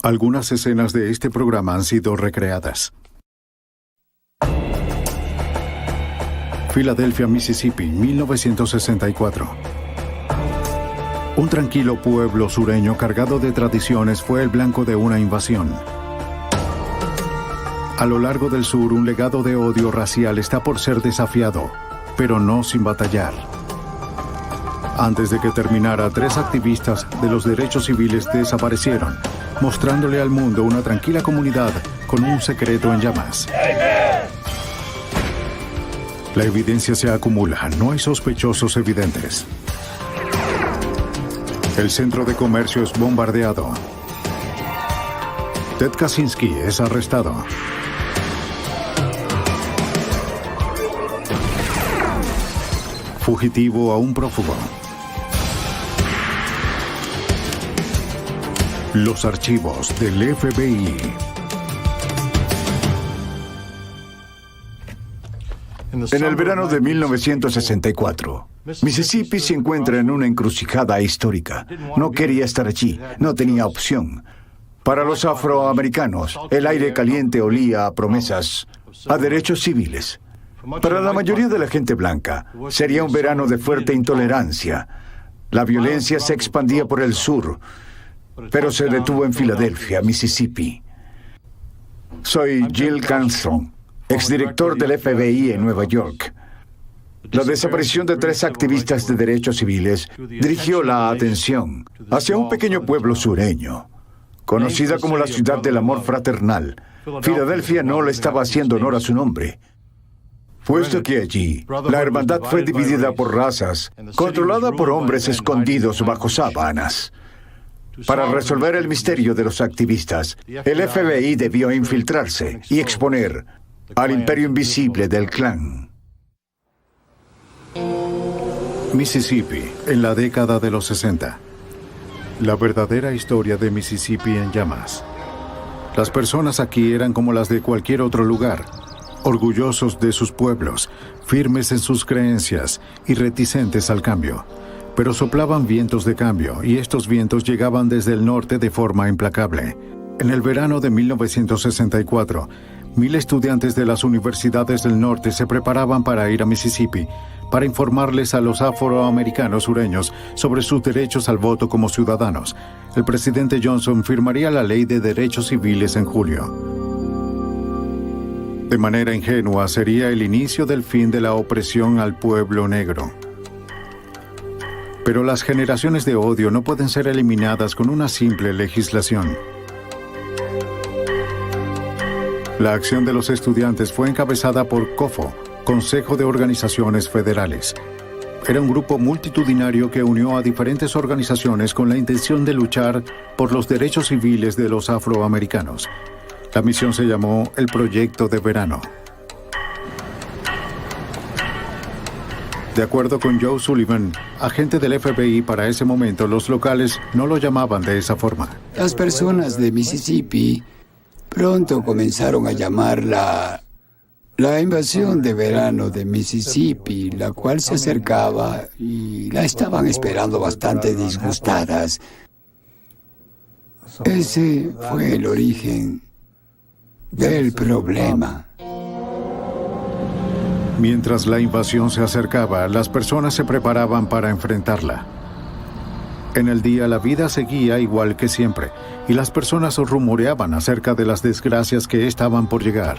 Algunas escenas de este programa han sido recreadas. Filadelfia, Mississippi, 1964. Un tranquilo pueblo sureño cargado de tradiciones fue el blanco de una invasión. A lo largo del sur, un legado de odio racial está por ser desafiado, pero no sin batallar. Antes de que terminara, 3 activistas de los derechos civiles desaparecieron, mostrándole al mundo una tranquila comunidad con un secreto en llamas. La evidencia se acumula, no hay sospechosos evidentes. El centro de comercio es bombardeado. Ted Kaczynski es arrestado. Fugitivo a un prófugo. Los archivos del FBI. En el verano de 1964, Mississippi se encuentra en una encrucijada histórica. No quería estar allí, no tenía opción. Para los afroamericanos, el aire caliente olía a promesas, a derechos civiles. Para la mayoría de la gente blanca, sería un verano de fuerte intolerancia. La violencia se expandía por el sur, pero se detuvo en Filadelfia, Mississippi. Soy Jill Cranston, exdirector del FBI en Nueva York. La desaparición de 3 activistas de derechos civiles dirigió la atención hacia un pequeño pueblo sureño, conocida como la ciudad del amor fraternal. Filadelfia no le estaba haciendo honor a su nombre, puesto que allí la hermandad fue dividida por razas, controlada por hombres escondidos bajo sábanas. Para resolver el misterio de los activistas, el FBI debió infiltrarse y exponer al imperio invisible del Klan. Mississippi, en la década de los 60. La verdadera historia de Mississippi en llamas. Las personas aquí eran como las de cualquier otro lugar, orgullosos de sus pueblos, firmes en sus creencias y reticentes al cambio. Pero soplaban vientos de cambio, y estos vientos llegaban desde el norte de forma implacable. En el verano de 1964, 1000 estudiantes de las universidades del norte se preparaban para ir a Mississippi, para informarles a los afroamericanos sureños sobre sus derechos al voto como ciudadanos. El presidente Johnson firmaría la Ley de Derechos Civiles en julio. De manera ingenua, sería el inicio del fin de la opresión al pueblo negro. Pero las generaciones de odio no pueden ser eliminadas con una simple legislación. La acción de los estudiantes fue encabezada por COFO, Consejo de Organizaciones Federales. Era un grupo multitudinario que unió a diferentes organizaciones con la intención de luchar por los derechos civiles de los afroamericanos. La misión se llamó el Proyecto de Verano. De acuerdo con Joe Sullivan, agente del FBI para ese momento, los locales no lo llamaban de esa forma. Las personas de Mississippi pronto comenzaron a llamarla la invasión de verano de Mississippi, la cual se acercaba y la estaban esperando bastante disgustadas. Ese fue el origen del problema. Mientras la invasión se acercaba, las personas se preparaban para enfrentarla. En el día la vida seguía igual que siempre, y las personas rumoreaban acerca de las desgracias que estaban por llegar.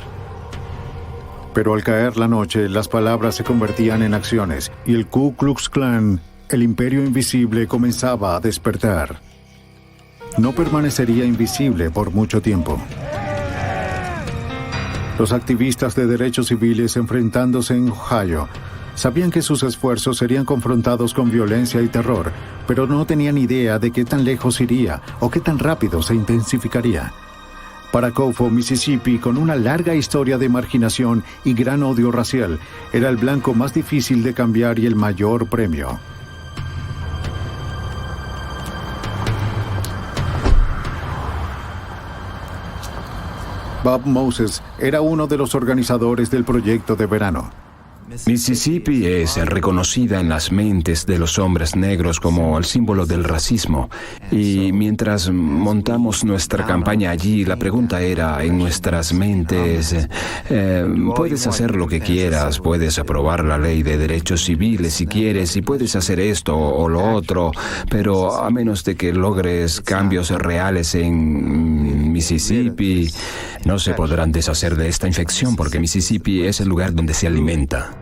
Pero al caer la noche, las palabras se convertían en acciones, y el Ku Klux Klan, el imperio invisible, comenzaba a despertar. No permanecería invisible por mucho tiempo. Los activistas de derechos civiles enfrentándose en Ohio sabían que sus esfuerzos serían confrontados con violencia y terror, pero no tenían idea de qué tan lejos iría o qué tan rápido se intensificaría. Para COFO, Mississippi, con una larga historia de marginación y gran odio racial, era el blanco más difícil de cambiar y el mayor premio. Bob Moses era uno de los organizadores del Proyecto de Verano. Mississippi es reconocida en las mentes de los hombres negros como el símbolo del racismo. Y mientras montamos nuestra campaña allí, la pregunta era en nuestras mentes, puedes hacer lo que quieras, puedes aprobar la ley de derechos civiles si quieres, y puedes hacer esto o lo otro, pero a menos de que logres cambios reales en Mississippi, no se podrán deshacer de esta infección porque Mississippi es el lugar donde se alimenta.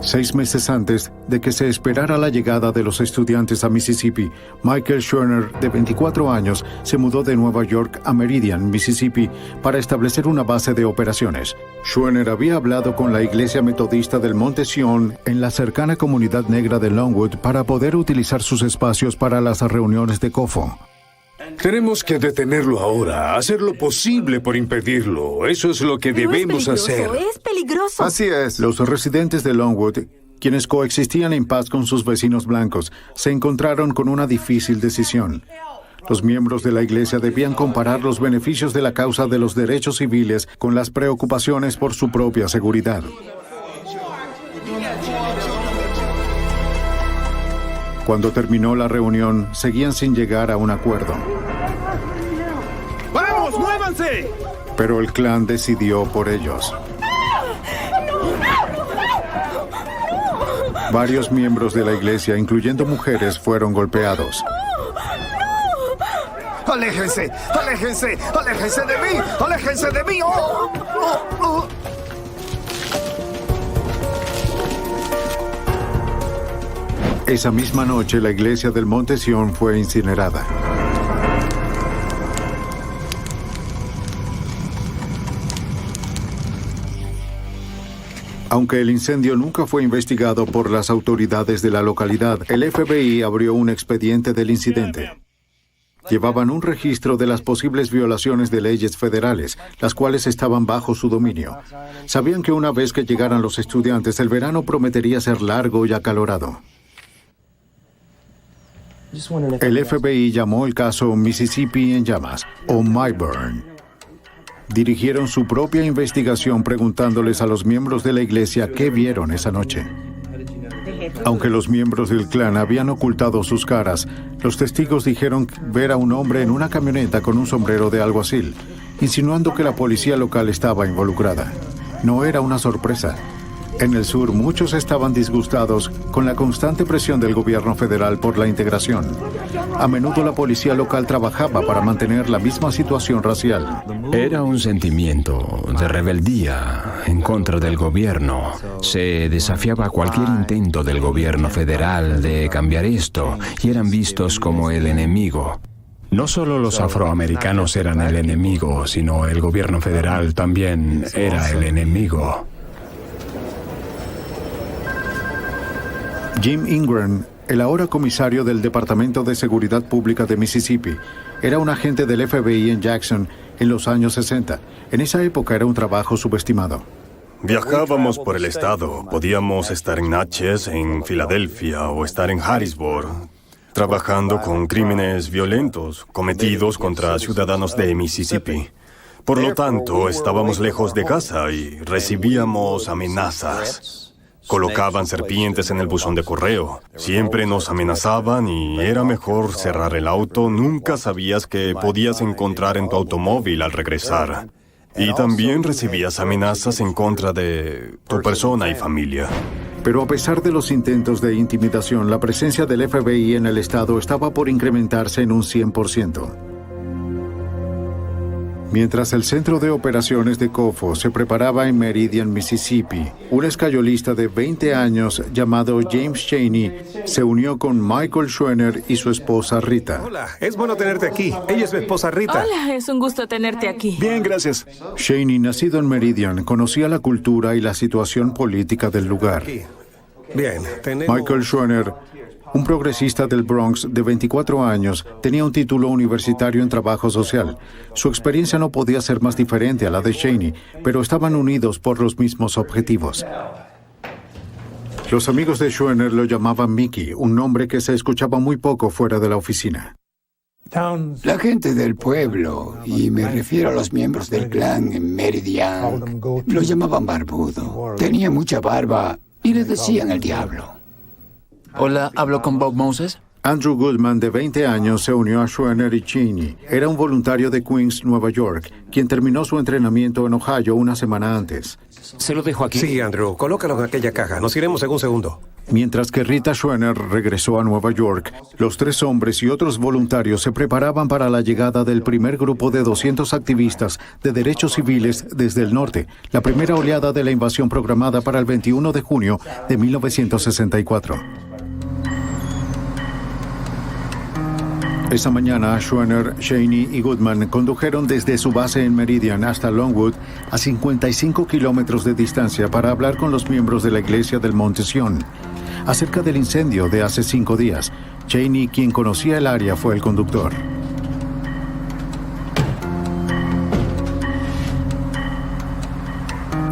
6 meses antes de que se esperara la llegada de los estudiantes a Mississippi, Michael Schwerner, de 24 años, se mudó de Nueva York a Meridian, Mississippi, para establecer una base de operaciones. Schwerner había hablado con la Iglesia Metodista del Monte Sion en la cercana comunidad negra de Longwood para poder utilizar sus espacios para las reuniones de COFO. Tenemos que detenerlo ahora, hacer lo posible por impedirlo. Eso es lo que debemos hacer. Es peligroso. Así es. Los residentes de Longwood, quienes coexistían en paz con sus vecinos blancos, se encontraron con una difícil decisión. Los miembros de la iglesia debían comparar los beneficios de la causa de los derechos civiles con las preocupaciones por su propia seguridad. Cuando terminó la reunión, seguían sin llegar a un acuerdo. ¡Vamos, muévanse! Pero el clan decidió por ellos. Varios miembros de la iglesia, incluyendo mujeres, fueron golpeados. ¡Aléjense! ¡Aléjense! ¡Aléjense de mí! ¡Aléjense de mí! ¡Oh! ¡Oh! ¡Oh! Esa misma noche, la iglesia del Monte Sion fue incinerada. Aunque el incendio nunca fue investigado por las autoridades de la localidad, el FBI abrió un expediente del incidente. Llevaban un registro de las posibles violaciones de leyes federales, las cuales estaban bajo su dominio. Sabían que una vez que llegaran los estudiantes, el verano prometería ser largo y acalorado. El FBI llamó el caso Mississippi en llamas, o MyBurn. Dirigieron su propia investigación preguntándoles a los miembros de la iglesia qué vieron esa noche. Aunque los miembros del clan habían ocultado sus caras, los testigos dijeron ver a un hombre en una camioneta con un sombrero de alguacil, insinuando que la policía local estaba involucrada. No era una sorpresa. En el sur, muchos estaban disgustados con la constante presión del gobierno federal por la integración. A menudo la policía local trabajaba para mantener la misma situación racial. Era un sentimiento de rebeldía en contra del gobierno. Se desafiaba cualquier intento del gobierno federal de cambiar esto y eran vistos como el enemigo. No solo los afroamericanos eran el enemigo, sino el gobierno federal también era el enemigo. Jim Ingram, el ahora comisario del Departamento de Seguridad Pública de Mississippi, era un agente del FBI en Jackson en los años 60. En esa época era un trabajo subestimado. Viajábamos por el estado. Podíamos estar en Natchez, en Filadelfia o estar en Harrisburg, trabajando con crímenes violentos cometidos contra ciudadanos de Mississippi. Por lo tanto, estábamos lejos de casa y recibíamos amenazas. Colocaban serpientes en el buzón de correo. Siempre nos amenazaban y era mejor cerrar el auto. Nunca sabías qué podías encontrar en tu automóvil al regresar. Y también recibías amenazas en contra de tu persona y familia. Pero a pesar de los intentos de intimidación, la presencia del FBI en el estado estaba por incrementarse en un 100%. Mientras el centro de operaciones de COFO se preparaba en Meridian, Mississippi, un escayolista de 20 años llamado James Chaney se unió con Michael Schwerner y su esposa Rita. Hola, es bueno tenerte aquí. Ella es mi esposa Rita. Hola, es un gusto tenerte aquí. Bien, gracias. Chaney, nacido en Meridian, conocía la cultura y la situación política del lugar. Bien, tenemos... Michael Schwerner, un progresista del Bronx de 24 años, tenía un título universitario en trabajo social. Su experiencia no podía ser más diferente a la de Chaney, pero estaban unidos por los mismos objetivos. Los amigos de Schwerner lo llamaban Mickey, un nombre que se escuchaba muy poco fuera de la oficina. La gente del pueblo, y me refiero a los miembros del clan en Meridian, lo llamaban barbudo. Tenía mucha barba y le decían el diablo. Hola, ¿hablo con Bob Moses? Andrew Goodman, de 20 años, se unió a Schwerner y Cheney. Era un voluntario de Queens, Nueva York, quien terminó su entrenamiento en Ohio una semana antes. Se lo dejo aquí. Sí, Andrew, colócalo en aquella caja. Nos iremos en un segundo. Mientras que Rita Schwerner regresó a Nueva York, los 3 hombres y otros voluntarios se preparaban para la llegada del primer grupo de 200 activistas de derechos civiles desde el norte, la primera oleada de la invasión programada para el 21 de junio de 1964. Esa mañana, Schwerner, Cheney y Goodman condujeron desde su base en Meridian hasta Longwood, a 55 kilómetros de distancia, para hablar con los miembros de la iglesia del Monte Sion acerca del incendio de hace 5 días. Cheney, quien conocía el área, fue el conductor.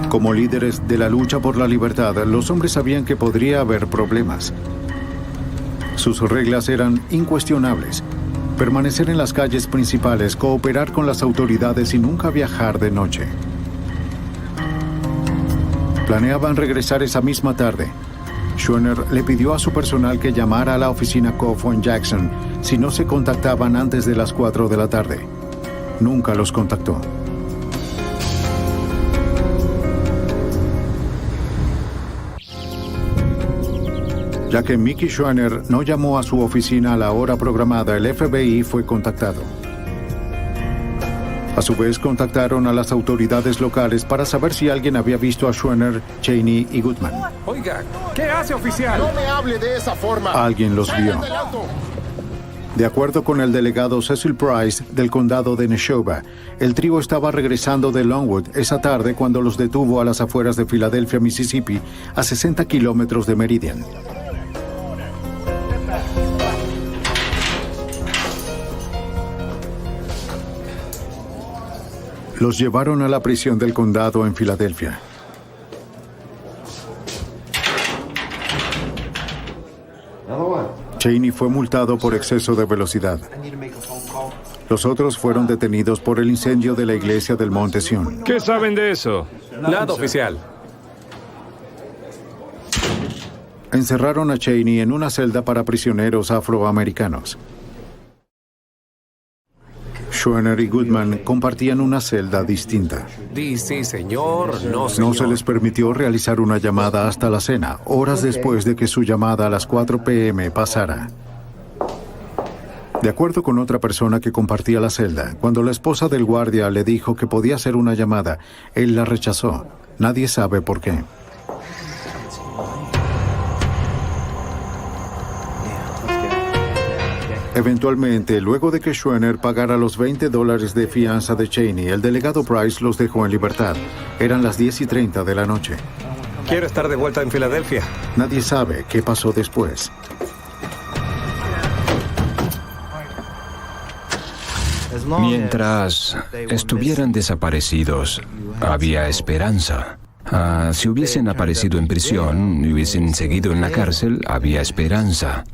Como líderes de la lucha por la libertad, los hombres sabían que podría haber problemas. Sus reglas eran incuestionables: permanecer en las calles principales, cooperar con las autoridades y nunca viajar de noche. Planeaban regresar esa misma tarde. Schwerner le pidió a su personal que llamara a la oficina COFO en Jackson si no se contactaban antes de las 4 de la tarde. Nunca los contactó. Ya que Mickey Schwerner no llamó a su oficina a la hora programada, el FBI fue contactado. A su vez, contactaron a las autoridades locales para saber si alguien había visto a Schwerner, Cheney y Goodman. Oiga, ¿qué hace, oficial? No me hable de esa forma. Alguien los vio. De acuerdo con el delegado Cecil Price del condado de Neshoba, el trío estaba regresando de Longwood esa tarde cuando los detuvo a las afueras de Filadelfia, Mississippi, a 60 kilómetros de Meridian. Los llevaron a la prisión del condado en Filadelfia. Cheney fue multado por exceso de velocidad. Los otros fueron detenidos por el incendio de la iglesia del Monte Sion. ¿Qué saben de eso? Nada, oficial. Encerraron a Cheney en una celda para prisioneros afroamericanos. Schwerner y Goodman compartían una celda distinta. Sí, señor. No, señor. No se les permitió realizar una llamada hasta la cena, horas después de que su llamada a las 4 p.m. pasara. De acuerdo con otra persona que compartía la celda, cuando la esposa del guardia le dijo que podía hacer una llamada, él la rechazó. Nadie sabe por qué. Eventualmente, luego de que Schwerner pagara los $20 de fianza de Cheney, el delegado Price los dejó en libertad. Eran las 10:30 de la noche. Quiero estar de vuelta en Filadelfia. Nadie sabe qué pasó después. Mientras estuvieran desaparecidos, había esperanza. Si hubiesen aparecido en prisión y hubiesen seguido en la cárcel, había esperanza.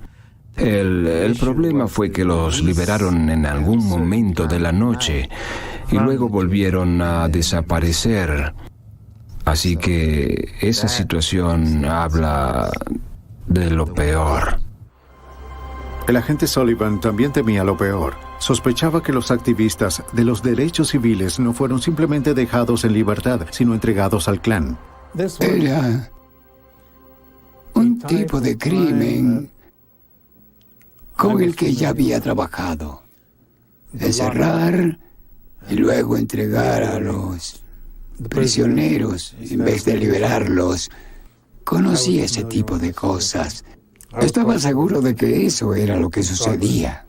El problema fue que los liberaron en algún momento de la noche y luego volvieron a desaparecer. Así que esa situación habla de lo peor. El agente Sullivan también temía lo peor. Sospechaba que los activistas de los derechos civiles no fueron simplemente dejados en libertad, sino entregados al clan. Era un tipo de crimen con el que ya había trabajado. Encerrar y luego entregar a los prisioneros en vez de liberarlos. Conocí ese tipo de cosas. Estaba seguro de que eso era lo que sucedía.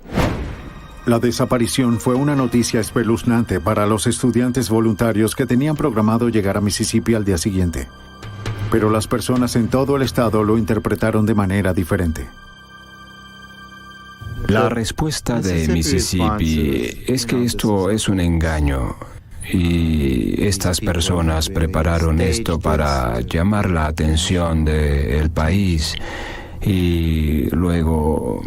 La desaparición fue una noticia espeluznante para los estudiantes voluntarios que tenían programado llegar a Mississippi al día siguiente. Pero las personas en todo el estado lo interpretaron de manera diferente. La respuesta de Mississippi es que esto es un engaño y estas personas prepararon esto para llamar la atención del país y luego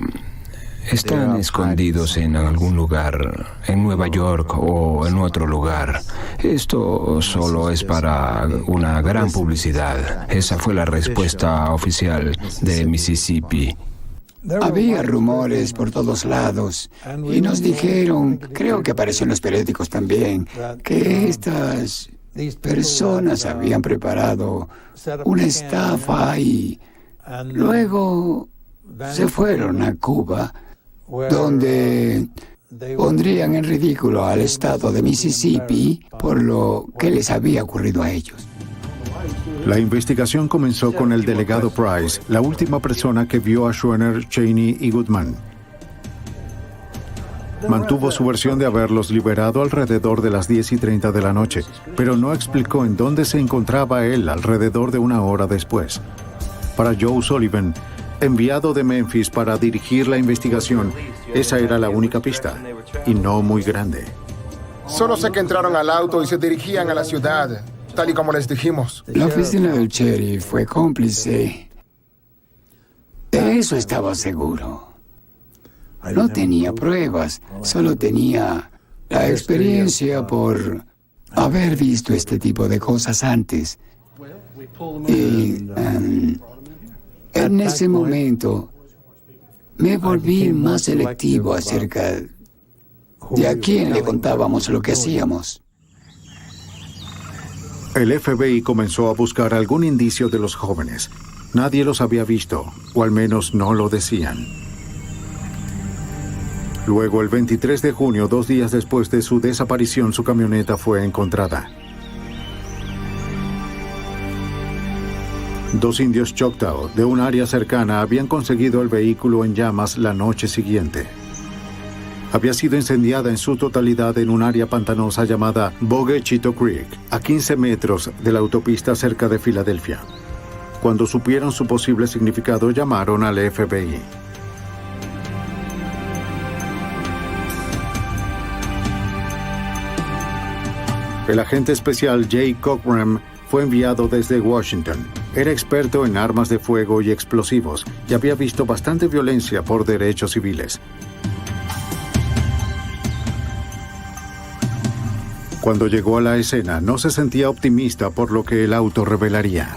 están escondidos en algún lugar, en Nueva York o en otro lugar. Esto solo es para una gran publicidad. Esa fue la respuesta oficial de Mississippi. Había rumores por todos lados y nos dijeron, creo que apareció en los periódicos también, que estas personas habían preparado una estafa y luego se fueron a Cuba, donde pondrían en ridículo al estado de Mississippi por lo que les había ocurrido a ellos. La investigación comenzó con el delegado Price, la última persona que vio a Schwerner, Cheney y Goodman. Mantuvo su versión de haberlos liberado alrededor de las 10:30 de la noche, pero no explicó en dónde se encontraba él alrededor de una hora después. Para Joe Sullivan, enviado de Memphis para dirigir la investigación, esa era la única pista, y no muy grande. Solo sé que entraron al auto y se dirigían a la ciudad, tal y como les dijimos. La oficina del sheriff fue cómplice. De eso estaba seguro. No tenía pruebas, solo tenía la experiencia por haber visto este tipo de cosas antes. Y en ese momento me volví más selectivo acerca de a quién le contábamos lo que hacíamos. El FBI comenzó a buscar algún indicio de los jóvenes. Nadie los había visto, o al menos no lo decían. Luego, el 23 de junio, 2 días después de su desaparición, su camioneta fue encontrada. 2 indios Choctaw de un área cercana habían conseguido el vehículo en llamas la noche siguiente. Había sido incendiada en su totalidad en un área pantanosa llamada Bogue-Chitto Creek, a 15 metros de la autopista cerca de Filadelfia. Cuando supieron su posible significado, llamaron al FBI. El agente especial Jay Cockram fue enviado desde Washington. Era experto en armas de fuego y explosivos y había visto bastante violencia por derechos civiles. Cuando llegó a la escena, no se sentía optimista por lo que el auto revelaría.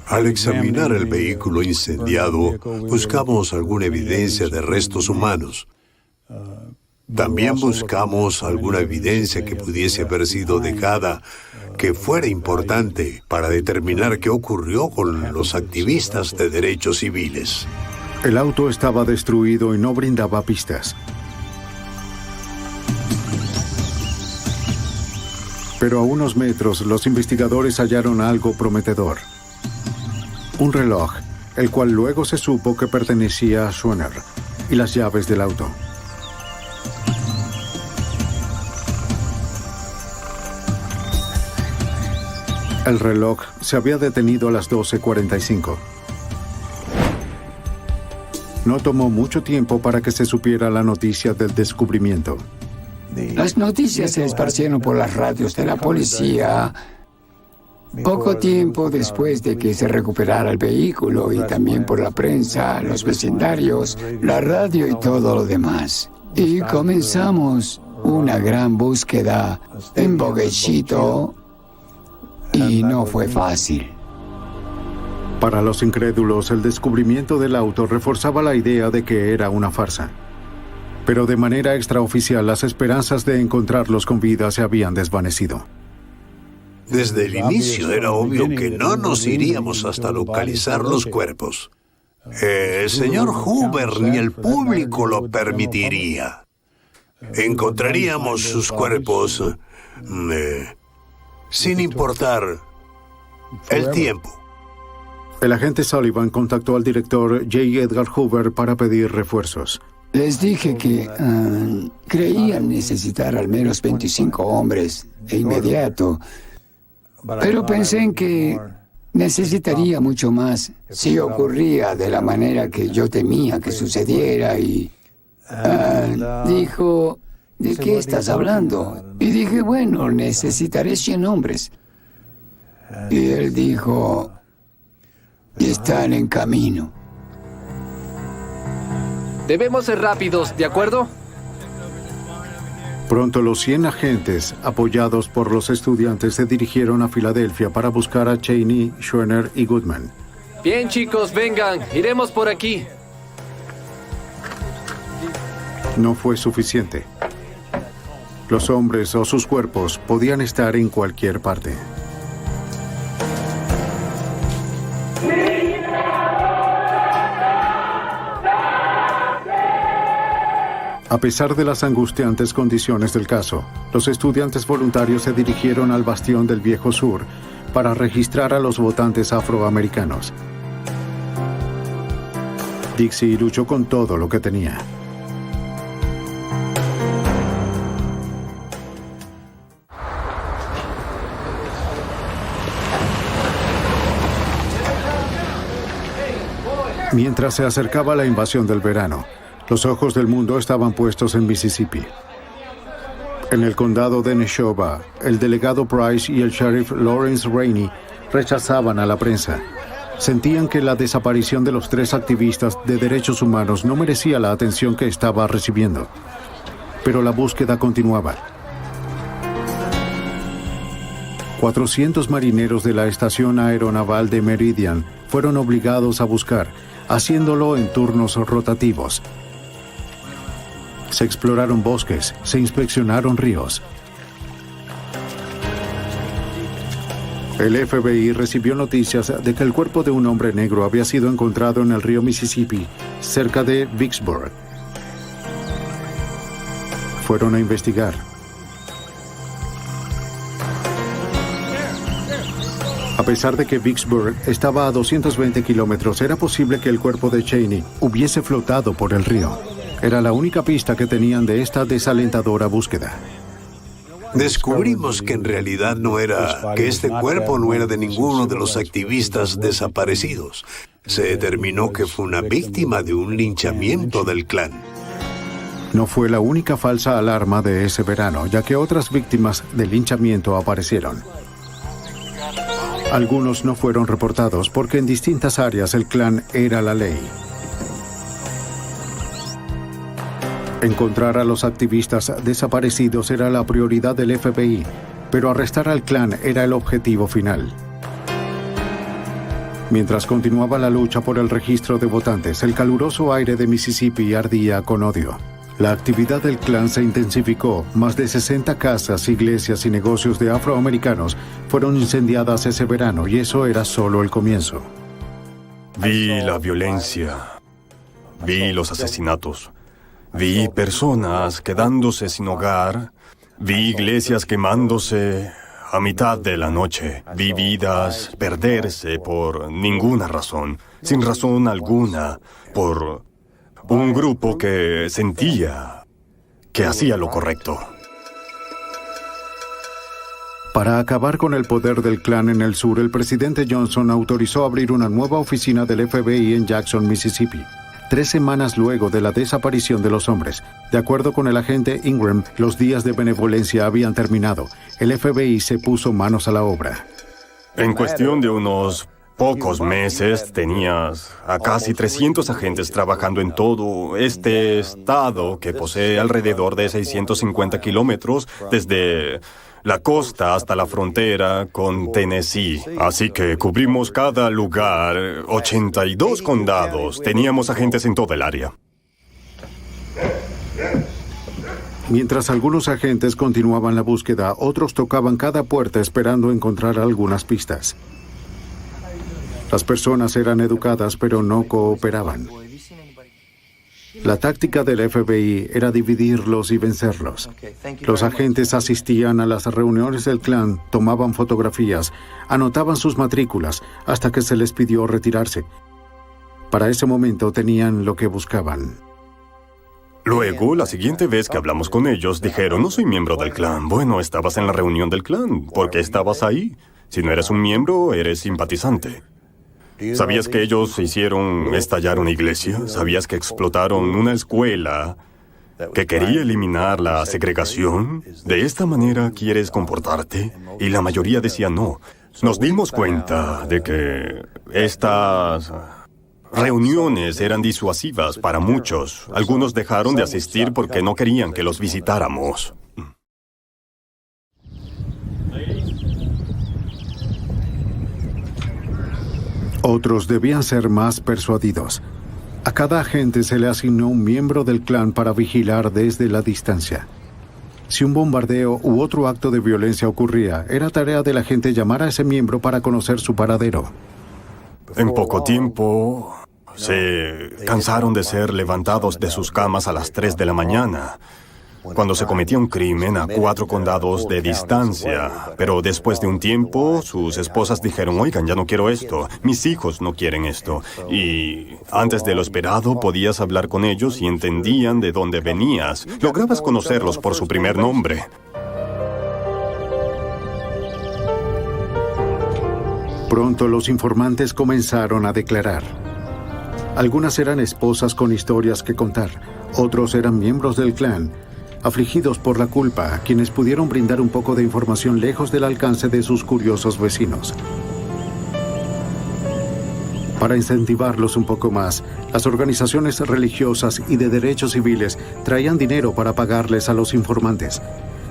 Al examinar el vehículo incendiado, buscamos alguna evidencia de restos humanos. También buscamos alguna evidencia que pudiese haber sido dejada que fuera importante para determinar qué ocurrió con los activistas de derechos civiles. El auto estaba destruido y no brindaba pistas. Pero a unos metros, los investigadores hallaron algo prometedor. Un reloj, el cual luego se supo que pertenecía a Schwerner, y las llaves del auto. El reloj se había detenido a las 12:45. No tomó mucho tiempo para que se supiera la noticia del descubrimiento. Las noticias se esparcieron por las radios de la policía poco tiempo después de que se recuperara el vehículo y también por la prensa, los vecindarios, la radio y todo lo demás. Y comenzamos una gran búsqueda en Bogue-Chitto y no fue fácil. Para los incrédulos, el descubrimiento del auto reforzaba la idea de que era una farsa. Pero de manera extraoficial, las esperanzas de encontrarlos con vida se habían desvanecido. Desde el inicio era obvio que no nos iríamos hasta localizar los cuerpos. El señor Hoover ni el público lo permitiría. Encontraríamos sus cuerpos sin importar el tiempo. El agente Sullivan contactó al director J. Edgar Hoover para pedir refuerzos. Les dije que creían necesitar al menos 25 hombres de inmediato, pero pensé en que necesitaría mucho más si ocurría de la manera que yo temía que sucediera y dijo, ¿de qué estás hablando? Y dije, bueno, necesitaré 100 hombres. Y él dijo, están en camino. Debemos ser rápidos, ¿de acuerdo? Pronto los 100 agentes, apoyados por los estudiantes, se dirigieron a Filadelfia para buscar a Cheney, Schwerner y Goodman. Bien, chicos, vengan. Iremos por aquí. No fue suficiente. Los hombres o sus cuerpos podían estar en cualquier parte. A pesar de las angustiantes condiciones del caso, los estudiantes voluntarios se dirigieron al bastión del Viejo Sur para registrar a los votantes afroamericanos. Dixie luchó con todo lo que tenía. Mientras se acercaba la invasión del verano, los ojos del mundo estaban puestos en Mississippi. En el condado de Neshoba, el delegado Price y el sheriff Lawrence Rainey rechazaban a la prensa. Sentían que la desaparición de los 3 activistas de derechos humanos no merecía la atención que estaba recibiendo. Pero la búsqueda continuaba. 400 marineros de la estación aeronaval de Meridian fueron obligados a buscar, haciéndolo en turnos rotativos. Se exploraron bosques, se inspeccionaron ríos. El FBI recibió noticias de que el cuerpo de un hombre negro había sido encontrado en el río Mississippi, cerca de Vicksburg. Fueron a investigar. A pesar de que Vicksburg estaba a 220 kilómetros, era posible que el cuerpo de Cheney hubiese flotado por el río. Era la única pista que tenían de esta desalentadora búsqueda. Descubrimos que en realidad que este cuerpo no era de ninguno de los activistas desaparecidos. Se determinó que fue una víctima de un linchamiento del Klan. No fue la única falsa alarma de ese verano, ya que otras víctimas del linchamiento aparecieron. Algunos no fueron reportados porque en distintas áreas el Klan era la ley. Encontrar a los activistas desaparecidos era la prioridad del FBI, pero arrestar al Klan era el objetivo final. Mientras continuaba la lucha por el registro de votantes, el caluroso aire de Mississippi ardía con odio. La actividad del Klan se intensificó. Más de 60 casas, iglesias y negocios de afroamericanos fueron incendiadas ese verano, y eso era solo el comienzo. Vi la violencia. Vi los asesinatos. Vi personas quedándose sin hogar. Vi iglesias quemándose a mitad de la noche. Vi vidas perderse por ninguna razón, sin razón alguna, por un grupo que sentía que hacía lo correcto. Para acabar con el poder del Klan en el sur, el presidente Johnson autorizó abrir una nueva oficina del FBI en Jackson, Mississippi. 3 semanas luego de la desaparición de los hombres. De acuerdo con el agente Ingram, los días de benevolencia habían terminado. El FBI se puso manos a la obra. En cuestión de unos pocos meses, tenías a casi 300 agentes trabajando en todo este estado que posee alrededor de 650 kilómetros desde la costa hasta la frontera con Tennessee. Así que cubrimos cada lugar, 82 condados. Teníamos agentes en toda el área. Mientras algunos agentes continuaban la búsqueda, otros tocaban cada puerta esperando encontrar algunas pistas. Las personas eran educadas, pero no cooperaban. La táctica del FBI era dividirlos y vencerlos. Los agentes asistían a las reuniones del Klan, tomaban fotografías, anotaban sus matrículas, hasta que se les pidió retirarse. Para ese momento tenían lo que buscaban. Luego, la siguiente vez que hablamos con ellos, dijeron, no soy miembro del Klan. Bueno, estabas en la reunión del Klan. ¿Por qué estabas ahí? Si no eres un miembro, eres simpatizante. ¿Sabías que ellos hicieron estallar una iglesia? ¿Sabías que explotaron una escuela que quería eliminar la segregación? ¿De esta manera quieres comportarte? Y la mayoría decía no. Nos dimos cuenta de que estas reuniones eran disuasivas para muchos. Algunos dejaron de asistir porque no querían que los visitáramos. Otros debían ser más persuadidos. A cada agente se le asignó un miembro del clan para vigilar desde la distancia. Si un bombardeo u otro acto de violencia ocurría, era tarea del agente llamar a ese miembro para conocer su paradero. En poco tiempo, se cansaron de ser levantados de sus camas a las 3 de la mañana, cuando se cometía un crimen a 4 condados de distancia. Pero después de un tiempo, sus esposas dijeron, oigan, ya no quiero esto, mis hijos no quieren esto. Y antes de lo esperado, podías hablar con ellos y entendían de dónde venías. Lograbas conocerlos por su primer nombre. Pronto los informantes comenzaron a declarar. Algunas eran esposas con historias que contar, otros eran miembros del clan, afligidos por la culpa, quienes pudieron brindar un poco de información lejos del alcance de sus curiosos vecinos. Para incentivarlos un poco más, las organizaciones religiosas y de derechos civiles traían dinero para pagarles a los informantes.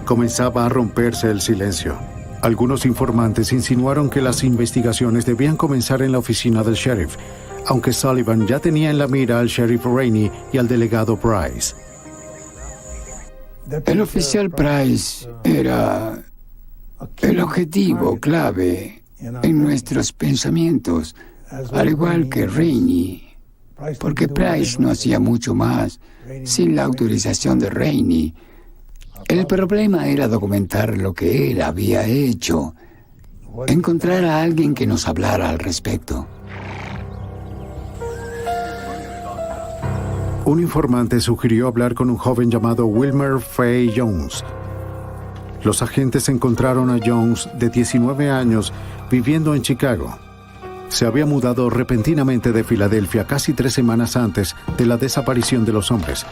Comenzaba a romperse el silencio. Algunos informantes insinuaron que las investigaciones debían comenzar en la oficina del sheriff, aunque Sullivan ya tenía en la mira al sheriff Rainey y al delegado Price. El oficial Price era el objetivo clave en nuestros pensamientos, al igual que Rainey, porque Price no hacía mucho más sin la autorización de Rainey. El problema era documentar lo que él había hecho, encontrar a alguien que nos hablara al respecto. Un informante sugirió hablar con un joven llamado Wilmer Fay Jones. Los agentes encontraron a Jones, de 19 años, viviendo en Chicago. Se había mudado repentinamente de Filadelfia casi 3 semanas antes de la desaparición de los hombres.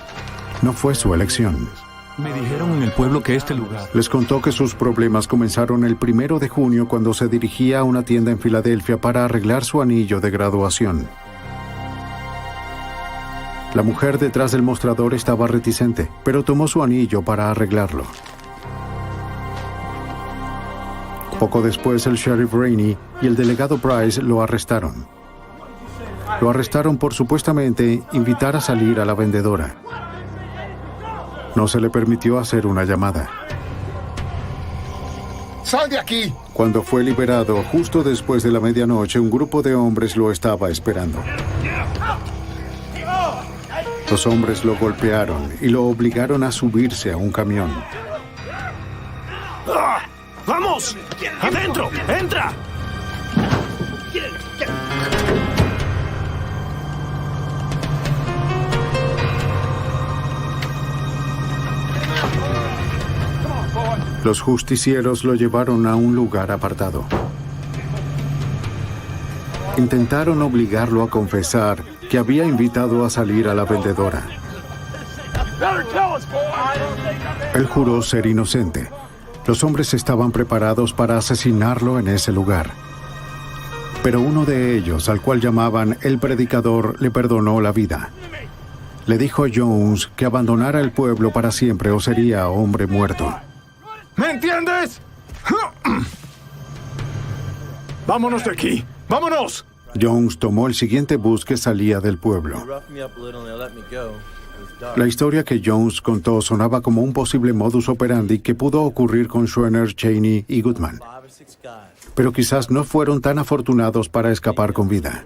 No fue su elección. Me dijeron en el pueblo que este lugar... Les contó que sus problemas comenzaron el 1 de junio cuando se dirigía a una tienda en Filadelfia para arreglar su anillo de graduación. La mujer detrás del mostrador estaba reticente, pero tomó su anillo para arreglarlo. Poco después, el sheriff Rainey y el delegado Price lo arrestaron. Lo arrestaron por supuestamente invitar a salir a la vendedora. No se le permitió hacer una llamada. ¡Sal de aquí! Cuando fue liberado, justo después de la medianoche, un grupo de hombres lo estaba esperando. Los hombres lo golpearon y lo obligaron a subirse a un camión. ¡Vamos! ¡Adentro! ¡Entra! Los justicieros lo llevaron a un lugar apartado. Intentaron obligarlo a confesar que había invitado a salir a la vendedora. Él juró ser inocente. Los hombres estaban preparados para asesinarlo en ese lugar. Pero uno de ellos, al cual llamaban el predicador, le perdonó la vida. Le dijo a Jones que abandonara el pueblo para siempre o sería hombre muerto. ¿Me entiendes? ¡Vámonos de aquí! ¡Vámonos! Jones tomó el siguiente bus que salía del pueblo. La historia que Jones contó sonaba como un posible modus operandi que pudo ocurrir con Schwerner, Cheney y Goodman. Pero quizás no fueron tan afortunados para escapar con vida.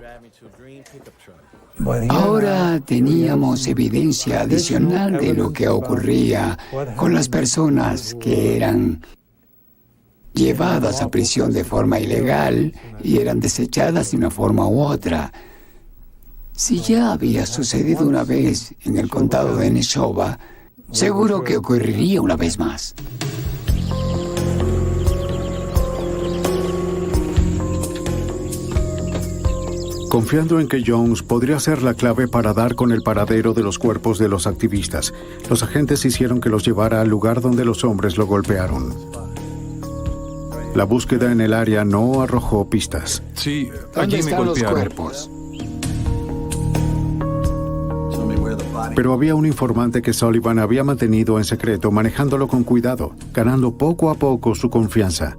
Ahora teníamos evidencia adicional de lo que ocurría con las personas que eran llevadas a prisión de forma ilegal y eran desechadas de una forma u otra. Si ya había sucedido una vez en el condado de Neshoba, seguro que ocurriría una vez más. Confiando en que Jones podría ser la clave para dar con el paradero de los cuerpos de los activistas, los agentes hicieron que los llevara al lugar donde los hombres lo golpearon. La búsqueda en el área no arrojó pistas. Sí, ¿Dónde allí me están los golpearon. cuerpos? Pero había un informante que Sullivan había mantenido en secreto, manejándolo con cuidado, ganando poco a poco su confianza.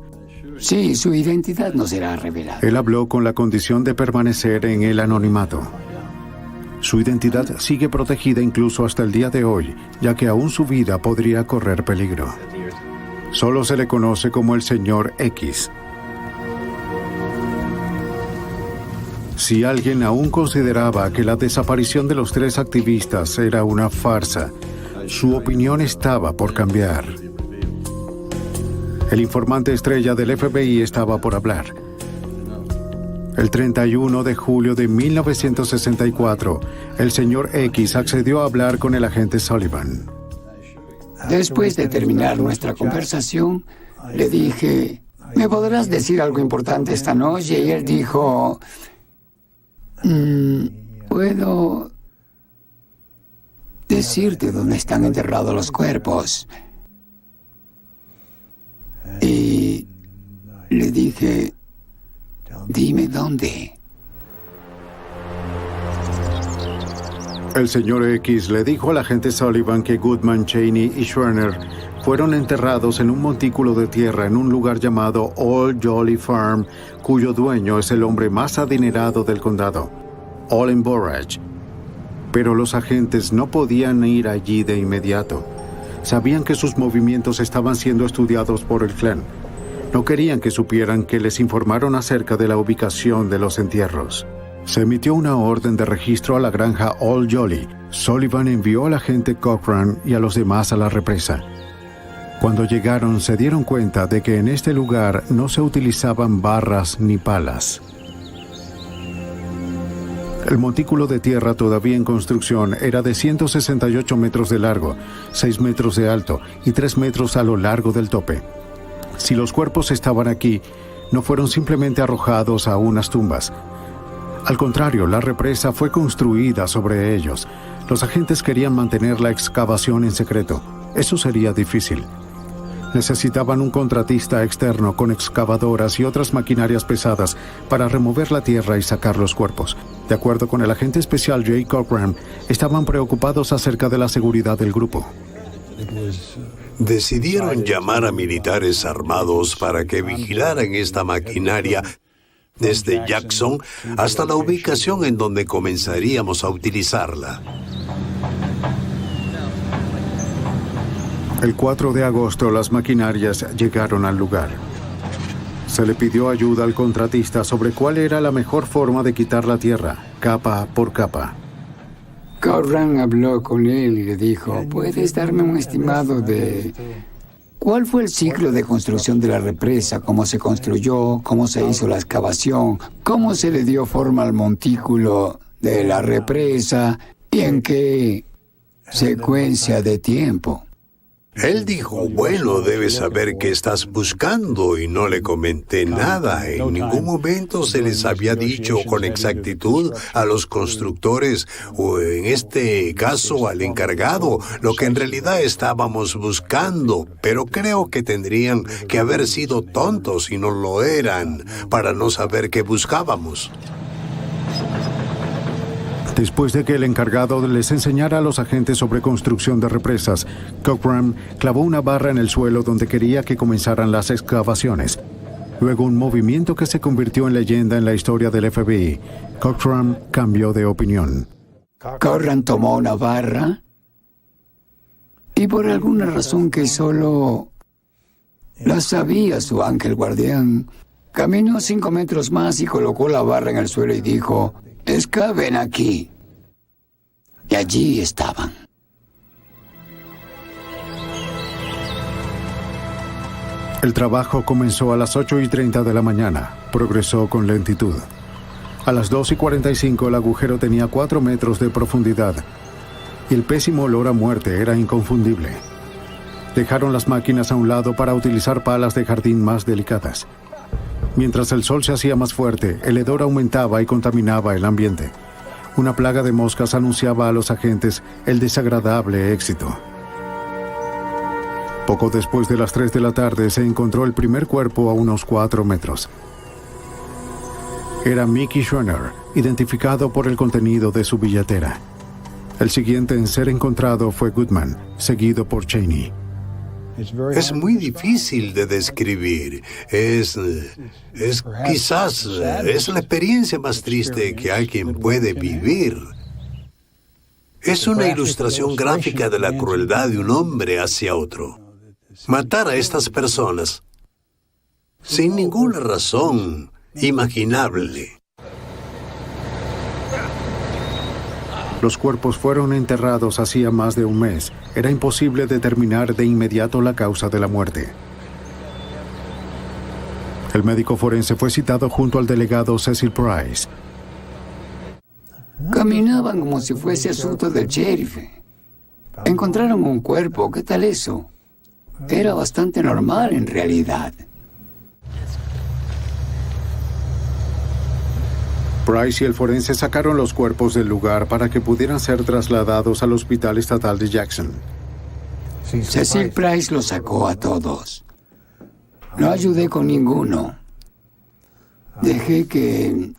Sí, su identidad no será revelada. Él habló con la condición de permanecer en el anonimato. Su identidad sigue protegida incluso hasta el día de hoy, ya que aún su vida podría correr peligro. Solo se le conoce como el Señor X. Si alguien aún consideraba que la desaparición de los 3 activistas era una farsa, su opinión estaba por cambiar. El informante estrella del FBI estaba por hablar. El 31 de julio de 1964, el señor X accedió a hablar con el agente Sullivan. Después de terminar nuestra conversación, le dije, ¿me podrás decir algo importante esta noche? Y él dijo, ¿puedo decirte dónde están enterrados los cuerpos? Y le dije, dime dónde. El señor X le dijo al agente Sullivan que Goodman, Cheney y Schwerner fueron enterrados en un montículo de tierra en un lugar llamado Old Jolly Farm, cuyo dueño es el hombre más adinerado del condado, Olin Borage. Pero los agentes no podían ir allí de inmediato. Sabían que sus movimientos estaban siendo estudiados por el clan. No querían que supieran que les informaron acerca de la ubicación de los entierros. Se emitió una orden de registro a la granja Old Jolly. Sullivan envió al agente Cochran y a los demás a la represa. Cuando llegaron, se dieron cuenta de que en este lugar no se utilizaban barras ni palas. El montículo de tierra todavía en construcción era de 168 metros de largo, 6 metros de alto y 3 metros a lo largo del tope. Si los cuerpos estaban aquí, no fueron simplemente arrojados a unas tumbas. Al contrario, la represa fue construida sobre ellos. Los agentes querían mantener la excavación en secreto. Eso sería difícil. Necesitaban un contratista externo con excavadoras y otras maquinarias pesadas para remover la tierra y sacar los cuerpos. De acuerdo con el agente especial Jay Cochran, estaban preocupados acerca de la seguridad del grupo. Decidieron llamar a militares armados para que vigilaran esta maquinaria desde Jackson hasta la ubicación en donde comenzaríamos a utilizarla. El 4 de agosto, las maquinarias llegaron al lugar. Se le pidió ayuda al contratista sobre cuál era la mejor forma de quitar la tierra, capa por capa. Cochran habló con él y le dijo, ¿puedes darme un estimado de cuál fue el ciclo de construcción de la represa? ¿Cómo se construyó? ¿Cómo se hizo la excavación? ¿Cómo se le dio forma al montículo de la represa? ¿Y en qué secuencia de tiempo? Él dijo, bueno, debes saber qué estás buscando, y no le comenté nada. En ningún momento se les había dicho con exactitud a los constructores, o en este caso al encargado, lo que en realidad estábamos buscando. Pero creo que tendrían que haber sido tontos, y no lo eran, para no saber qué buscábamos. Después de que el encargado les enseñara a los agentes sobre construcción de represas, Cochran clavó una barra en el suelo donde quería que comenzaran las excavaciones. Luego, un movimiento que se convirtió en leyenda en la historia del FBI. Cochran cambió de opinión. Cochran tomó una barra y por alguna razón que solo la sabía su ángel guardián, caminó 5 metros más y colocó la barra en el suelo y dijo, «Excaven aquí». Y allí estaban. El trabajo comenzó a las 8:30 de la mañana. Progresó con lentitud. A las 2:45 el agujero tenía 4 metros de profundidad. Y el pésimo olor a muerte era inconfundible. Dejaron las máquinas a un lado para utilizar palas de jardín más delicadas. Mientras el sol se hacía más fuerte, el hedor aumentaba y contaminaba el ambiente. Una plaga de moscas anunciaba a los agentes el desagradable éxito. Poco después de las 3 de la tarde se encontró el primer cuerpo a unos 4 metros. Era Mickey Schwerner, identificado por el contenido de su billetera. El siguiente en ser encontrado fue Goodman, seguido por Cheney. Es muy difícil de describir. Es quizás es la experiencia más triste que alguien puede vivir. Es una ilustración gráfica de la crueldad de un hombre hacia otro. Matar a estas personas sin ninguna razón imaginable. Los cuerpos fueron enterrados hacía más de un mes. Era imposible determinar de inmediato la causa de la muerte. El médico forense fue citado junto al delegado Cecil Price. Caminaban como si fuese asunto del sheriff. Encontraron un cuerpo, ¿qué tal eso? Era bastante normal en realidad. Price y el forense sacaron los cuerpos del lugar para que pudieran ser trasladados al Hospital Estatal de Jackson. Cecil Price los sacó a todos. No ayudé con ninguno. Dejé que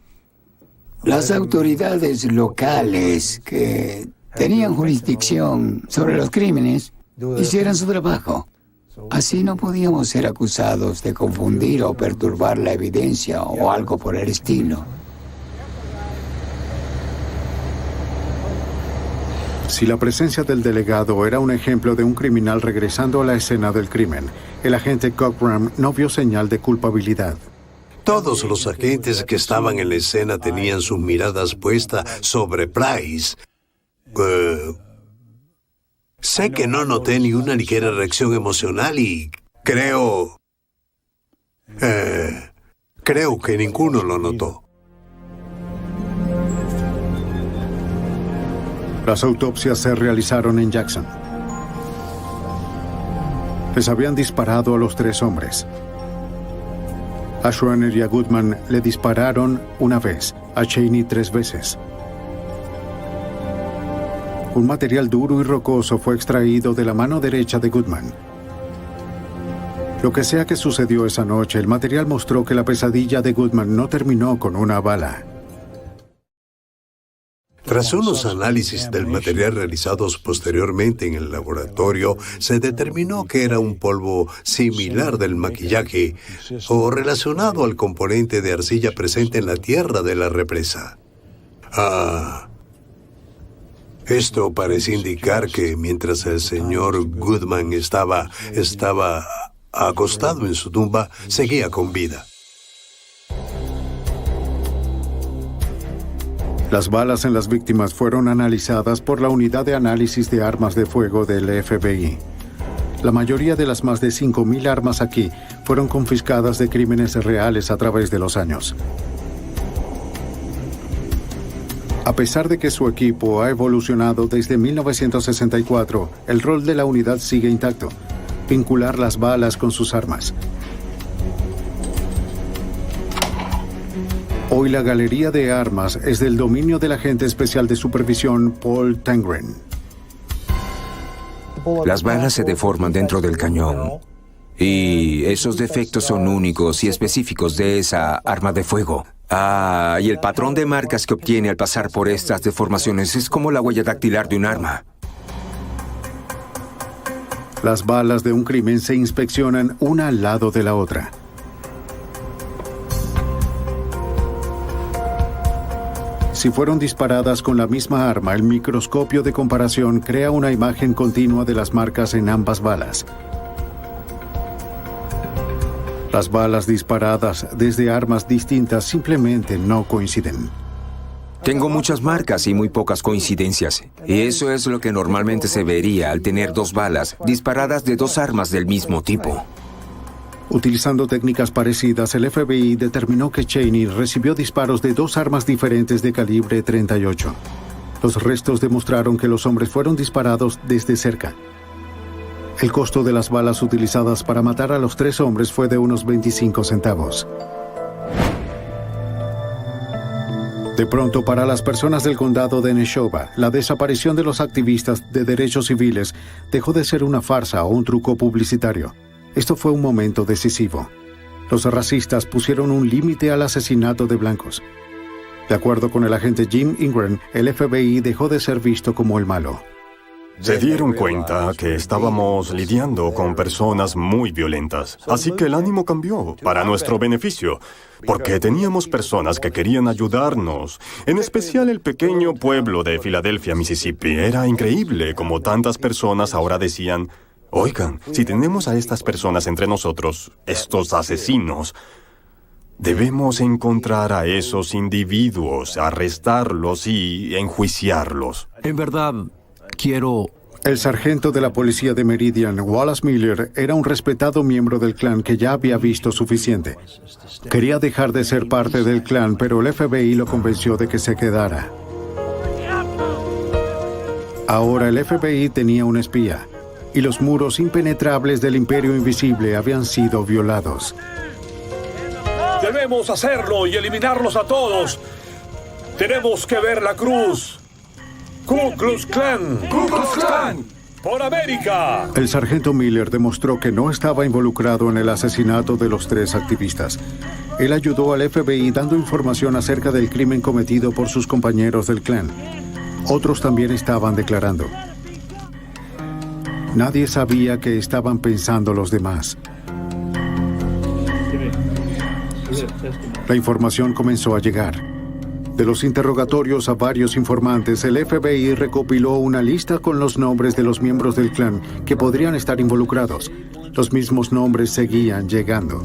las autoridades locales que tenían jurisdicción sobre los crímenes hicieran su trabajo. Así no podíamos ser acusados de confundir o perturbar la evidencia o algo por el estilo. Si la presencia del delegado era un ejemplo de un criminal regresando a la escena del crimen, el agente Cockram no vio señal de culpabilidad. Todos los agentes que estaban en la escena tenían sus miradas puestas sobre Price. Sé que no noté ni una ligera reacción emocional y creo que ninguno lo notó. Las autopsias se realizaron en Jackson. Les habían disparado a los 3 hombres. A Schreiner y a Goodman le dispararon una vez, a Cheney 3 veces. Un material duro y rocoso fue extraído de la mano derecha de Goodman. Lo que sea que sucedió esa noche, el material mostró que la pesadilla de Goodman no terminó con una bala. Tras unos análisis del material realizados posteriormente en el laboratorio, se determinó que era un polvo similar del maquillaje o relacionado al componente de arcilla presente en la tierra de la represa. Esto parece indicar que mientras el señor Goodman estaba acostado en su tumba, seguía con vida. Las balas en las víctimas fueron analizadas por la Unidad de Análisis de Armas de Fuego del FBI. La mayoría de las más de 5,000 armas aquí fueron confiscadas de crímenes reales a través de los años. A pesar de que su equipo ha evolucionado desde 1964, el rol de la unidad sigue intacto: vincular las balas con sus armas. Hoy la galería de armas es del dominio del agente especial de supervisión Paul Tangren. Las balas se deforman dentro del cañón. Y esos defectos son únicos y específicos de esa arma de fuego. Y el patrón de marcas que obtiene al pasar por estas deformaciones es como la huella dactilar de un arma. Las balas de un crimen se inspeccionan una al lado de la otra. Si fueron disparadas con la misma arma, el microscopio de comparación crea una imagen continua de las marcas en ambas balas. Las balas disparadas desde armas distintas simplemente no coinciden. Tengo muchas marcas y muy pocas coincidencias. Y eso es lo que normalmente se vería al tener 2 balas disparadas de 2 armas del mismo tipo. Utilizando técnicas parecidas, el FBI determinó que Cheney recibió disparos de 2 armas diferentes de calibre .38. Los restos demostraron que los hombres fueron disparados desde cerca. El costo de las balas utilizadas para matar a los 3 hombres fue de unos 25 centavos. De pronto, para las personas del condado de Neshoba, la desaparición de los activistas de derechos civiles dejó de ser una farsa o un truco publicitario. Esto fue un momento decisivo. Los racistas pusieron un límite al asesinato de blancos. De acuerdo con el agente Jim Ingram, el FBI dejó de ser visto como el malo. Se dieron cuenta que estábamos lidiando con personas muy violentas, así que el ánimo cambió para nuestro beneficio, porque teníamos personas que querían ayudarnos, en especial el pequeño pueblo de Filadelfia, Mississippi. Era increíble como tantas personas ahora decían, oigan, si tenemos a estas personas entre nosotros, estos asesinos, debemos encontrar a esos individuos, arrestarlos y enjuiciarlos. En verdad, quiero... El sargento de la policía de Meridian, Wallace Miller, era un respetado miembro del clan que ya había visto suficiente. Quería dejar de ser parte del clan, pero el FBI lo convenció de que se quedara. Ahora el FBI tenía un espía, y los muros impenetrables del Imperio Invisible habían sido violados. Debemos hacerlo y eliminarlos a todos. Tenemos que ver la cruz. ¡Ku Klux Klan! ¡Ku Klux Klan! ¡Por América! El sargento Miller demostró que no estaba involucrado en el asesinato de los 3 activistas. Él ayudó al FBI dando información acerca del crimen cometido por sus compañeros del clan. Otros también estaban declarando. Nadie sabía qué estaban pensando los demás. La información comenzó a llegar. De los interrogatorios a varios informantes, el FBI recopiló una lista con los nombres de los miembros del clan que podrían estar involucrados. Los mismos nombres seguían llegando.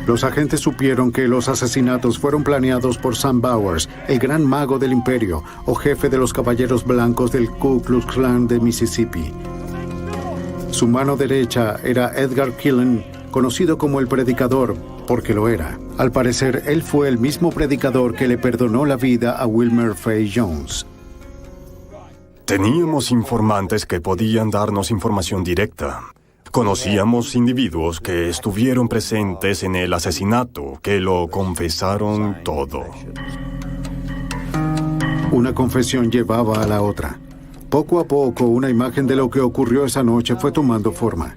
Los agentes supieron que los asesinatos fueron planeados por Sam Bowers, el gran mago del imperio o jefe de los caballeros blancos del Ku Klux Klan de Mississippi. Su mano derecha era Edgar Killen, conocido como el Predicador, porque lo era. Al parecer, él fue el mismo predicador que le perdonó la vida a Wilmer Faye Jones. Teníamos informantes que podían darnos información directa. Conocíamos individuos que estuvieron presentes en el asesinato, que lo confesaron todo. Una confesión llevaba a la otra. Poco a poco, una imagen de lo que ocurrió esa noche fue tomando forma.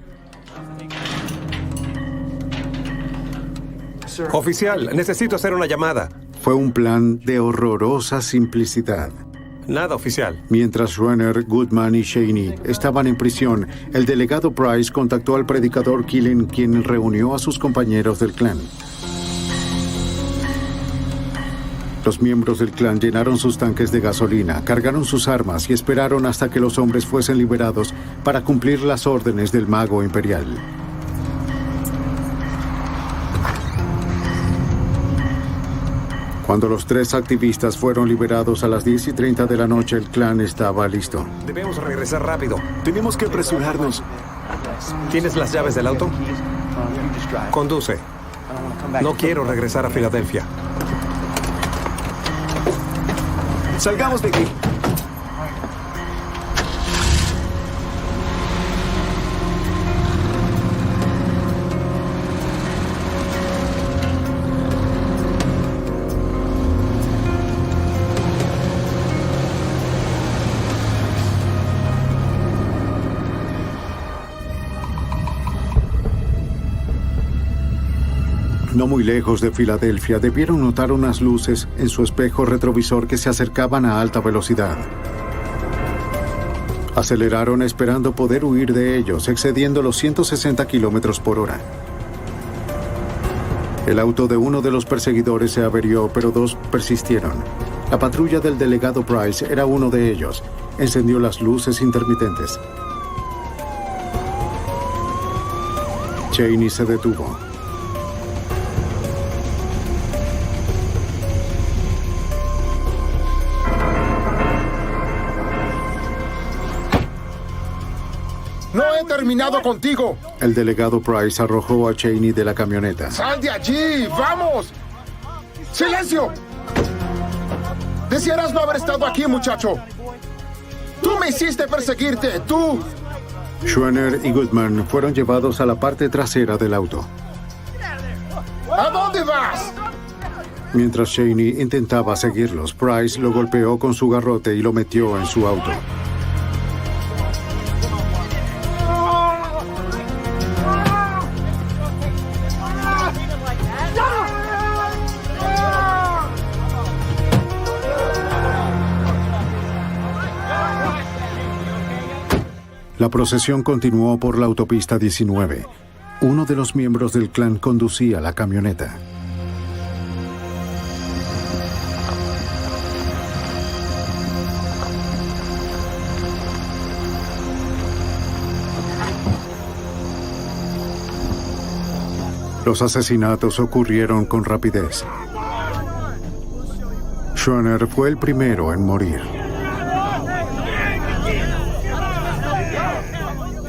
Oficial, necesito hacer una llamada. Fue un plan de horrorosa simplicidad. Nada, oficial. Mientras Schwenner, Goodman y Cheney estaban en prisión, el delegado Price contactó al predicador Killen, quien reunió a sus compañeros del clan. Los miembros del clan llenaron sus tanques de gasolina, cargaron sus armas y esperaron hasta que los hombres fuesen liberados para cumplir las órdenes del mago imperial. Cuando los 3 activistas fueron liberados a las 10:30 de la noche, el clan estaba listo. Debemos regresar rápido. Tenemos que apresurarnos. ¿Tienes las llaves del auto? Conduce. No quiero regresar a Filadelfia. Salgamos de aquí. No muy lejos de Filadelfia, debieron notar unas luces en su espejo retrovisor que se acercaban a alta velocidad. Aceleraron esperando poder huir de ellos, excediendo los 160 kilómetros por hora. El auto de uno de los perseguidores se averió, pero 2 persistieron. La patrulla del delegado Price era uno de ellos. Encendió las luces intermitentes. Cheney se detuvo. ¡No he terminado contigo! El delegado Price arrojó a Cheney de la camioneta. ¡Sal de allí! ¡Vamos! ¡Silencio! Desearás no haber estado aquí, muchacho. Tú me hiciste perseguirte, tú. Schwenner y Goodman fueron llevados a la parte trasera del auto. ¿A dónde vas? Mientras Cheney intentaba seguirlos, Price lo golpeó con su garrote y lo metió en su auto. La procesión continuó por la autopista 19. Uno de los miembros del clan conducía la camioneta. Los asesinatos ocurrieron con rapidez. Schoener fue el primero en morir.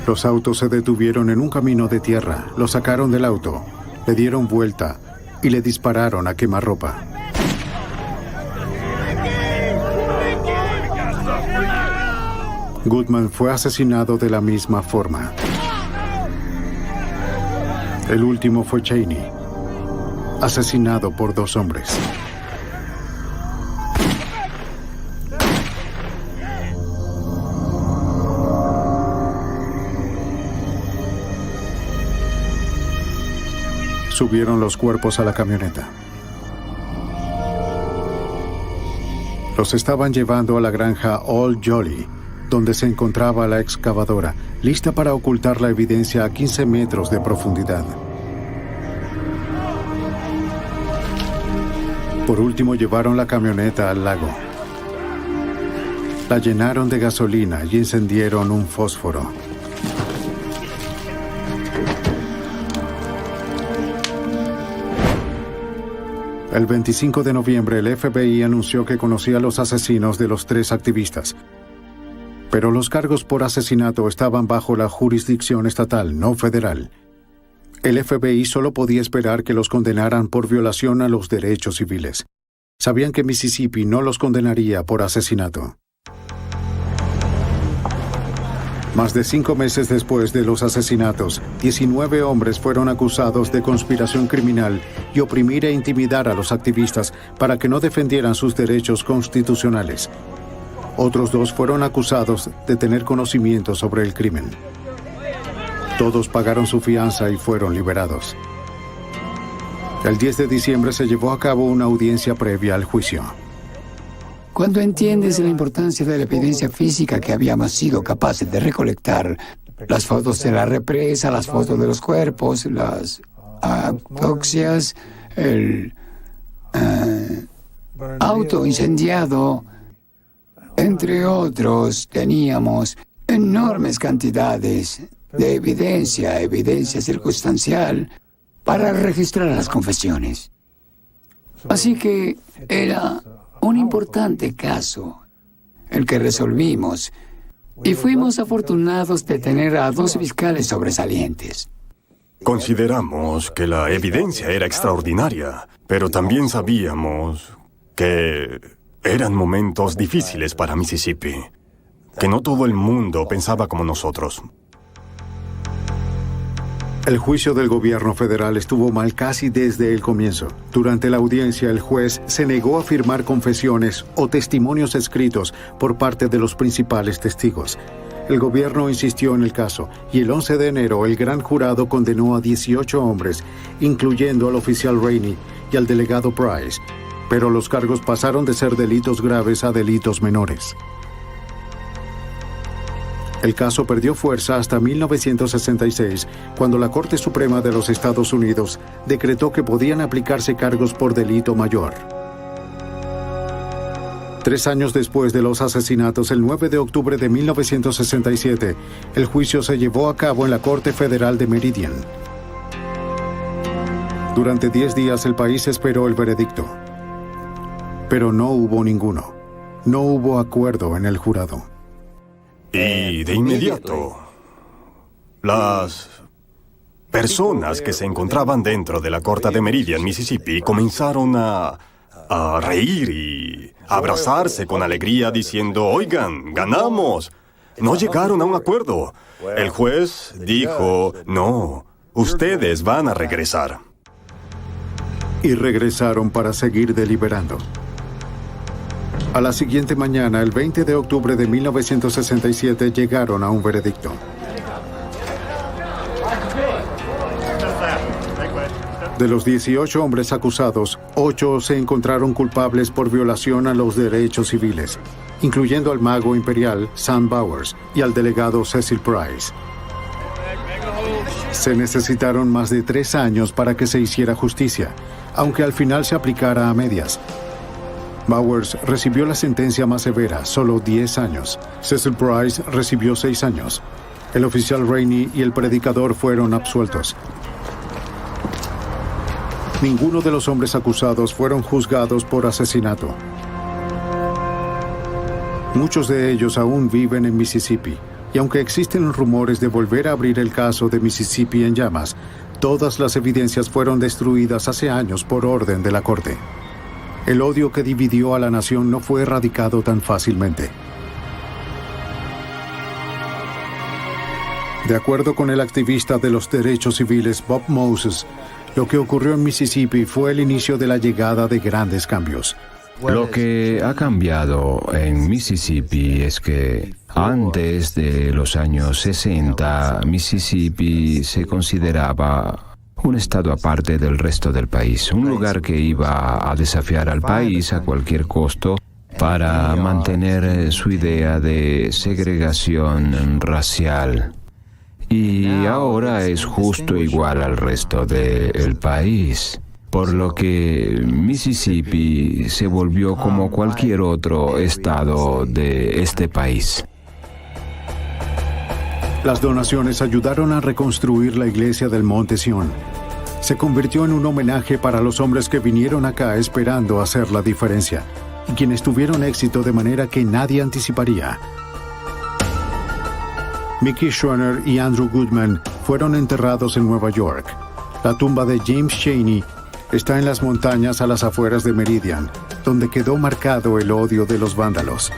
Los autos se detuvieron en un camino de tierra, lo sacaron del auto, le dieron vuelta y le dispararon a quemarropa. Goodman fue asesinado de la misma forma. El último fue Cheney, asesinado por 2 hombres. Subieron los cuerpos a la camioneta. Los estaban llevando a la granja Old Jolly, donde se encontraba la excavadora, lista para ocultar la evidencia a 15 metros de profundidad. Por último, llevaron la camioneta al lago. La llenaron de gasolina y encendieron un fósforo. El 25 de noviembre, el FBI anunció que conocía a los asesinos de los 3 activistas. Pero los cargos por asesinato estaban bajo la jurisdicción estatal, no federal. El FBI solo podía esperar que los condenaran por violación a los derechos civiles. Sabían que Mississippi no los condenaría por asesinato. Más de 5 meses después de los asesinatos, 19 hombres fueron acusados de conspiración criminal y oprimir e intimidar a los activistas para que no defendieran sus derechos constitucionales. Otros 2 fueron acusados de tener conocimiento sobre el crimen. Todos pagaron su fianza y fueron liberados. El 10 de diciembre se llevó a cabo una audiencia previa al juicio. Cuando entiendes la importancia de la evidencia física que habíamos sido capaces de recolectar, las fotos de la represa, las fotos de los cuerpos, las autopsias, el auto incendiado, entre otros, teníamos enormes cantidades de evidencia circunstancial para registrar las confesiones. Así que era un importante caso el que resolvimos y fuimos afortunados de tener a 2 fiscales sobresalientes. Consideramos que la evidencia era extraordinaria, pero también sabíamos que eran momentos difíciles para Mississippi, que no todo el mundo pensaba como nosotros. El juicio del gobierno federal estuvo mal casi desde el comienzo. Durante la audiencia, el juez se negó a firmar confesiones o testimonios escritos por parte de los principales testigos. El gobierno insistió en el caso y el 11 de enero el gran jurado condenó a 18 hombres, incluyendo al oficial Rainey y al delegado Price. Pero los cargos pasaron de ser delitos graves a delitos menores. El caso perdió fuerza hasta 1966, cuando la Corte Suprema de los Estados Unidos decretó que podían aplicarse cargos por delito mayor. 3 años después de los asesinatos, el 9 de octubre de 1967, el juicio se llevó a cabo en la Corte Federal de Meridian. Durante 10 días el país esperó el veredicto. Pero no hubo ninguno. No hubo acuerdo en el jurado. Y de inmediato, las personas que se encontraban dentro de la corte de Meridian, Mississippi, comenzaron a reír y abrazarse con alegría diciendo: «Oigan, ganamos». No llegaron a un acuerdo. El juez dijo: «No, ustedes van a regresar». Y regresaron para seguir deliberando. A la siguiente mañana, el 20 de octubre de 1967, llegaron a un veredicto. De los 18 hombres acusados, 8 se encontraron culpables por violación a los derechos civiles. incluyendo al mago imperial Sam Bowers y al delegado Cecil Price. Se necesitaron más de 3 años para que se hiciera justicia, aunque al final se aplicara a medias. Bowers recibió la sentencia más severa, solo 10 años. Cecil Price recibió 6 años. El oficial Rainey y el predicador fueron absueltos. Ninguno de los hombres acusados fueron juzgados por asesinato. Muchos de ellos aún viven en Mississippi, y aunque existen rumores de volver a abrir el caso de Mississippi en llamas, todas las evidencias fueron destruidas hace años por orden de la Corte. El odio que dividió a la nación no fue erradicado tan fácilmente. De acuerdo con el activista de los derechos civiles Bob Moses, lo que ocurrió en Mississippi fue el inicio de la llegada de grandes cambios. Lo que ha cambiado en Mississippi es que antes de los años 60, Mississippi se consideraba un estado aparte del resto del país, un lugar que iba a desafiar al país a cualquier costo para mantener su idea de segregación racial. Y ahora es justo igual al resto del país, por lo que Mississippi se volvió como cualquier otro estado de este país. Las donaciones ayudaron a reconstruir la iglesia del Monte Sión. Se convirtió en un homenaje para los hombres que vinieron acá esperando hacer la diferencia y quienes tuvieron éxito de manera que nadie anticiparía. Mickey Schreiner y Andrew Goodman fueron enterrados en Nueva York. La tumba de James Chaney está en las montañas a las afueras de Meridian, donde quedó marcado el odio de los vándalos.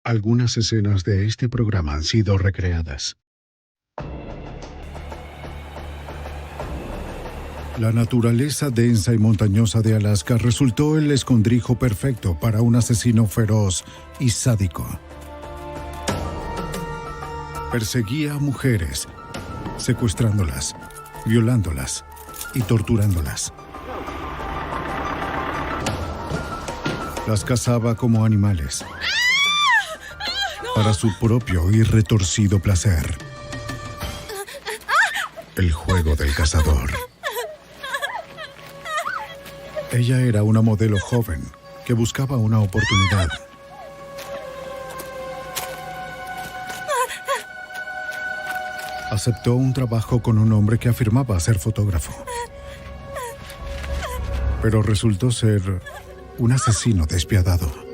Algunas escenas de este programa han sido recreadas. La naturaleza densa y montañosa de Alaska resultó el escondrijo perfecto para un asesino feroz y sádico. Perseguía a mujeres, secuestrándolas, violándolas y torturándolas. Las cazaba como animales, para su propio y retorcido placer. El juego del cazador. Ella era una modelo joven que buscaba una oportunidad. Aceptó un trabajo con un hombre que afirmaba ser fotógrafo, pero resultó ser un asesino despiadado.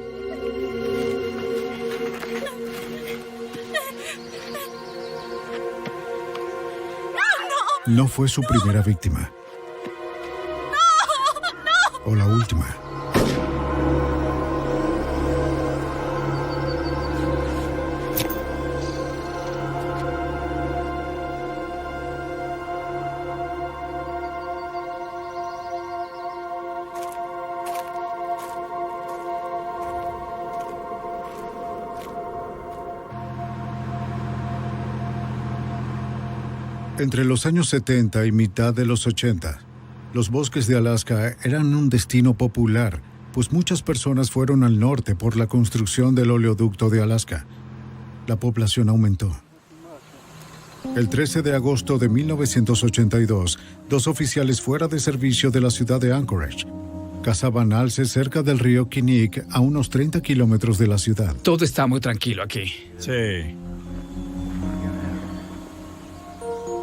No fue su primera víctima. O la última. Entre los años 70 y mitad de los 80, los bosques de Alaska eran un destino popular, pues muchas personas fueron al norte por la construcción del oleoducto de Alaska. La población aumentó. El 13 de agosto de 1982, 2 oficiales fuera de servicio de la ciudad de Anchorage cazaban alces cerca del río Kinnick, a unos 30 kilómetros de la ciudad. Todo está muy tranquilo aquí. Sí.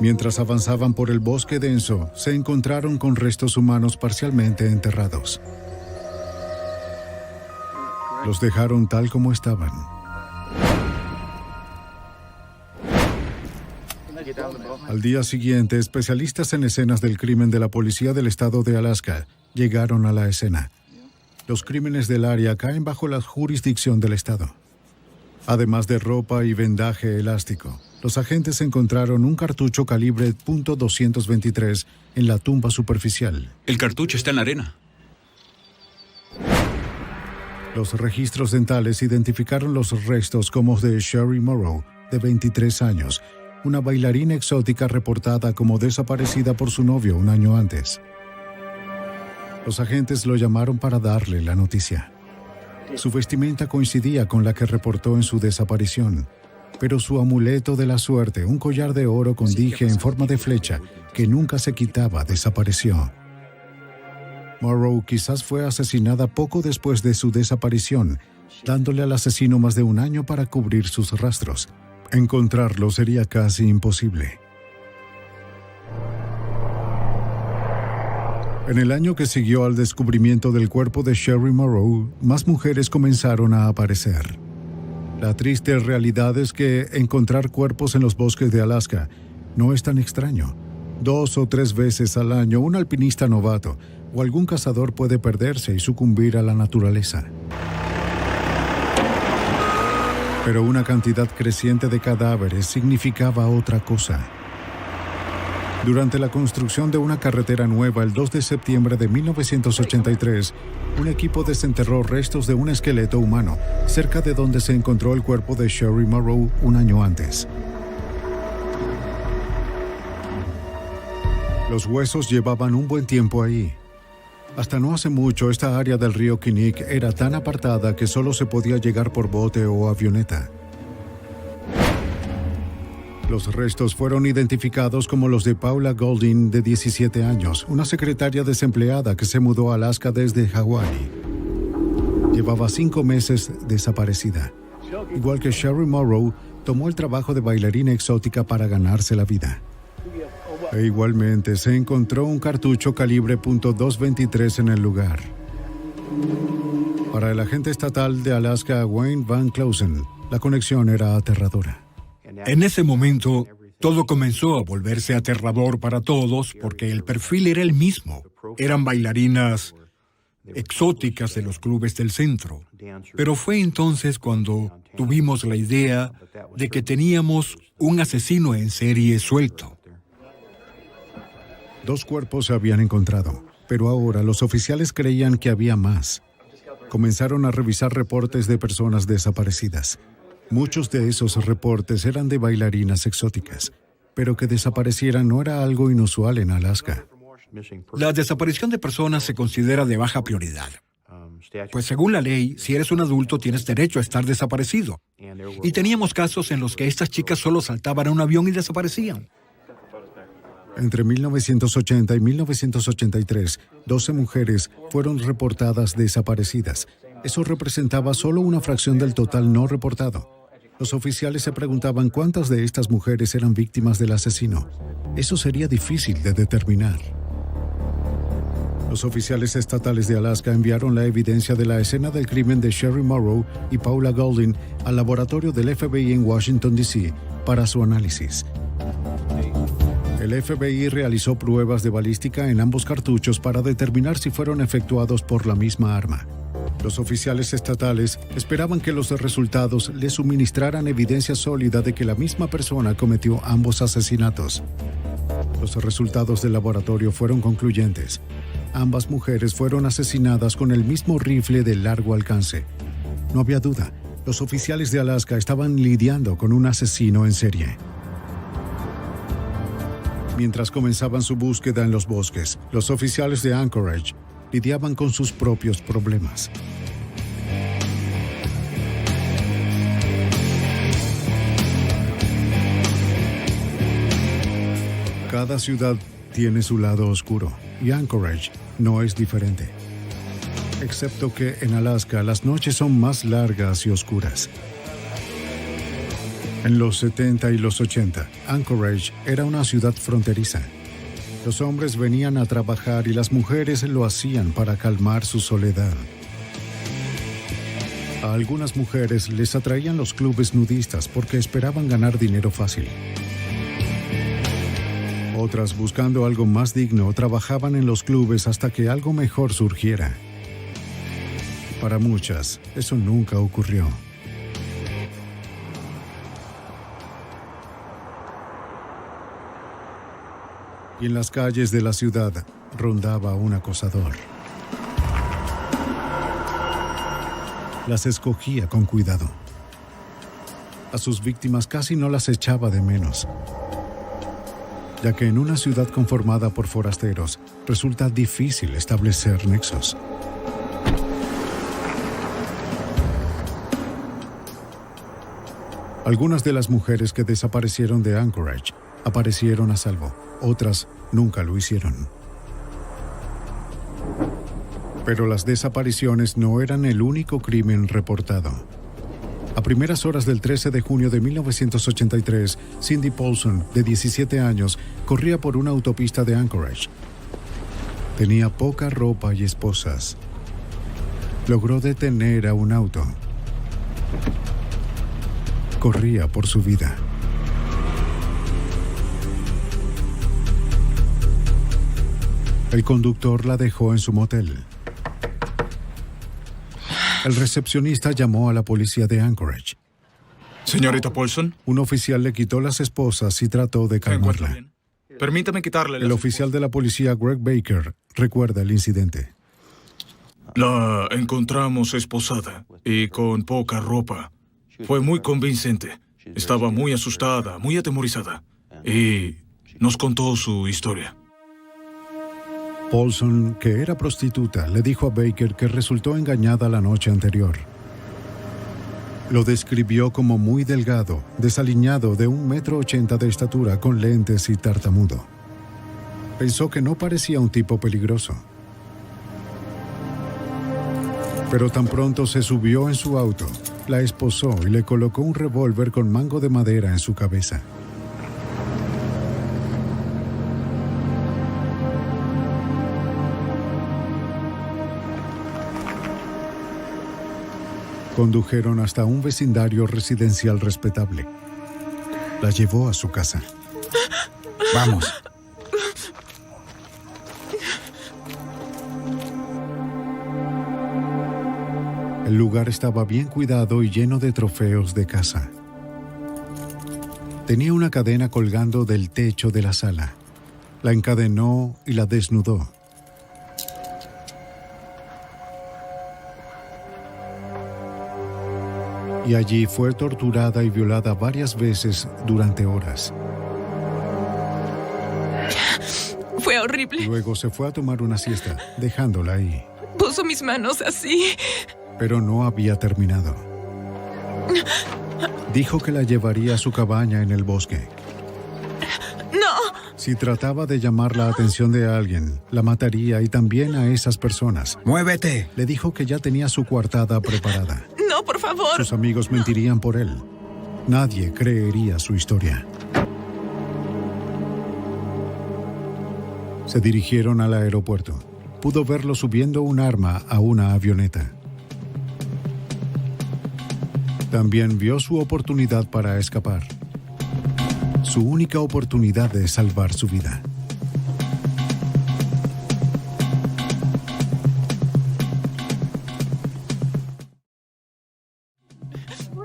Mientras avanzaban por el bosque denso, se encontraron con restos humanos parcialmente enterrados. Los dejaron tal como estaban. Al día siguiente, especialistas en escenas del crimen de la policía del estado de Alaska llegaron a la escena. Los crímenes del área caen bajo la jurisdicción del estado. Además de ropa y vendaje elástico, los agentes encontraron un cartucho calibre .223 en la tumba superficial. El cartucho está en la arena. Los registros dentales identificaron los restos como de Sherry Morrow, de 23 años, una bailarina exótica reportada como desaparecida por su novio un año antes. Los agentes lo llamaron para darle la noticia. Su vestimenta coincidía con la que reportó en su desaparición, pero su amuleto de la suerte, un collar de oro con dije en forma de flecha que nunca se quitaba, desapareció. Morrow quizás fue asesinada poco después de su desaparición, dándole al asesino más de un año para cubrir sus rastros. Encontrarlo sería casi imposible. En el año que siguió al descubrimiento del cuerpo de Sherry Morrow, más mujeres comenzaron a aparecer. La triste realidad es que encontrar cuerpos en los bosques de Alaska no es tan extraño. 2 o 3 veces al año, un alpinista novato o algún cazador puede perderse y sucumbir a la naturaleza. Pero una cantidad creciente de cadáveres significaba otra cosa. Durante la construcción de una carretera nueva el 2 de septiembre de 1983, un equipo desenterró restos de un esqueleto humano cerca de donde se encontró el cuerpo de Sherry Morrow un año antes. Los huesos llevaban un buen tiempo ahí. Hasta no hace mucho, esta área del río Kinnick era tan apartada que solo se podía llegar por bote o avioneta. Los restos fueron identificados como los de Paula Golding, de 17 años, una secretaria desempleada que se mudó a Alaska desde Hawái. Llevaba 5 meses desaparecida. Igual que Sherry Morrow, tomó el trabajo de bailarina exótica para ganarse la vida. E igualmente se encontró un cartucho calibre .223 en el lugar. Para el agente estatal de Alaska, Wayne Van Clausen, la conexión era aterradora. En ese momento, todo comenzó a volverse aterrador para todos porque el perfil era el mismo. Eran bailarinas exóticas de los clubes del centro. Pero fue entonces cuando tuvimos la idea de que teníamos un asesino en serie suelto. 2 cuerpos se habían encontrado, pero ahora los oficiales creían que había más. Comenzaron a revisar reportes de personas desaparecidas. Muchos de esos reportes eran de bailarinas exóticas, pero que desaparecieran no era algo inusual en Alaska. La desaparición de personas se considera de baja prioridad. Pues según la ley, si eres un adulto tienes derecho a estar desaparecido. Y teníamos casos en los que estas chicas solo saltaban a un avión y desaparecían. Entre 1980 y 1983, 12 mujeres fueron reportadas desaparecidas. Eso representaba solo una fracción del total no reportado. Los oficiales se preguntaban cuántas de estas mujeres eran víctimas del asesino. Eso sería difícil de determinar. Los oficiales estatales de Alaska enviaron la evidencia de la escena del crimen de Sherry Morrow y Paula Golding al laboratorio del FBI en Washington, D.C. para su análisis. El FBI realizó pruebas de balística en ambos cartuchos para determinar si fueron efectuados por la misma arma. Los oficiales estatales esperaban que los resultados les suministraran evidencia sólida de que la misma persona cometió ambos asesinatos. Los resultados del laboratorio fueron concluyentes. Ambas mujeres fueron asesinadas con el mismo rifle de largo alcance. No había duda, los oficiales de Alaska estaban lidiando con un asesino en serie. Mientras comenzaban su búsqueda en los bosques, los oficiales de Anchorage lidiaban con sus propios problemas. Cada ciudad tiene su lado oscuro, y Anchorage no es diferente. Excepto que en Alaska las noches son más largas y oscuras. En los 70 y los 80, Anchorage era una ciudad fronteriza. Los hombres venían a trabajar y las mujeres lo hacían para calmar su soledad. A algunas mujeres les atraían los clubes nudistas porque esperaban ganar dinero fácil. Otras, buscando algo más digno, trabajaban en los clubes hasta que algo mejor surgiera. Para muchas, eso nunca ocurrió. Y en las calles de la ciudad rondaba un acosador. Las escogía con cuidado. A sus víctimas casi no las echaba de menos, ya que en una ciudad conformada por forasteros resulta difícil establecer nexos. Algunas de las mujeres que desaparecieron de Anchorage aparecieron a salvo, otras nunca lo hicieron. Pero las desapariciones no eran el único crimen reportado. A primeras horas del 13 de junio de 1983, Cindy Paulson, de 17 años, corría por una autopista de Anchorage. Tenía poca ropa y esposas. Logró detener a un auto. Corría por su vida. El conductor la dejó en su motel. El recepcionista llamó a la policía de Anchorage. Señorita Paulson. Un oficial le quitó las esposas y trató de calmarla. Permítame quitarle El oficial de la policía, Greg Baker, recuerda el incidente. La encontramos esposada y con poca ropa. Fue muy convincente. Estaba muy asustada, muy atemorizada. Y nos contó su historia. Paulson, que era prostituta, le dijo a Baker que resultó engañada la noche anterior. Lo describió como muy delgado, desaliñado, de 1,80 m de estatura, con lentes y tartamudo. Pensó que no parecía un tipo peligroso. Pero tan pronto se subió en su auto, la esposó y le colocó un revólver con mango de madera en su cabeza. Condujeron hasta un vecindario residencial respetable. La llevó a su casa. Vamos. El lugar estaba bien cuidado y lleno de trofeos de caza. Tenía una cadena colgando del techo de la sala. La encadenó y la desnudó. Y allí fue torturada y violada varias veces durante horas. Fue horrible. Luego se fue a tomar una siesta, dejándola ahí. Puso mis manos así. Pero no había terminado. Dijo que la llevaría a su cabaña en el bosque. ¡No! Si trataba de llamar la atención de alguien, la mataría y también a esas personas. ¡Muévete! Le dijo que ya tenía su coartada preparada. ¡No, por favor! Sus amigos mentirían por él. Nadie creería su historia. Se dirigieron al aeropuerto. Pudo verlo subiendo un arma a una avioneta. También vio su oportunidad para escapar. Su única oportunidad de salvar su vida.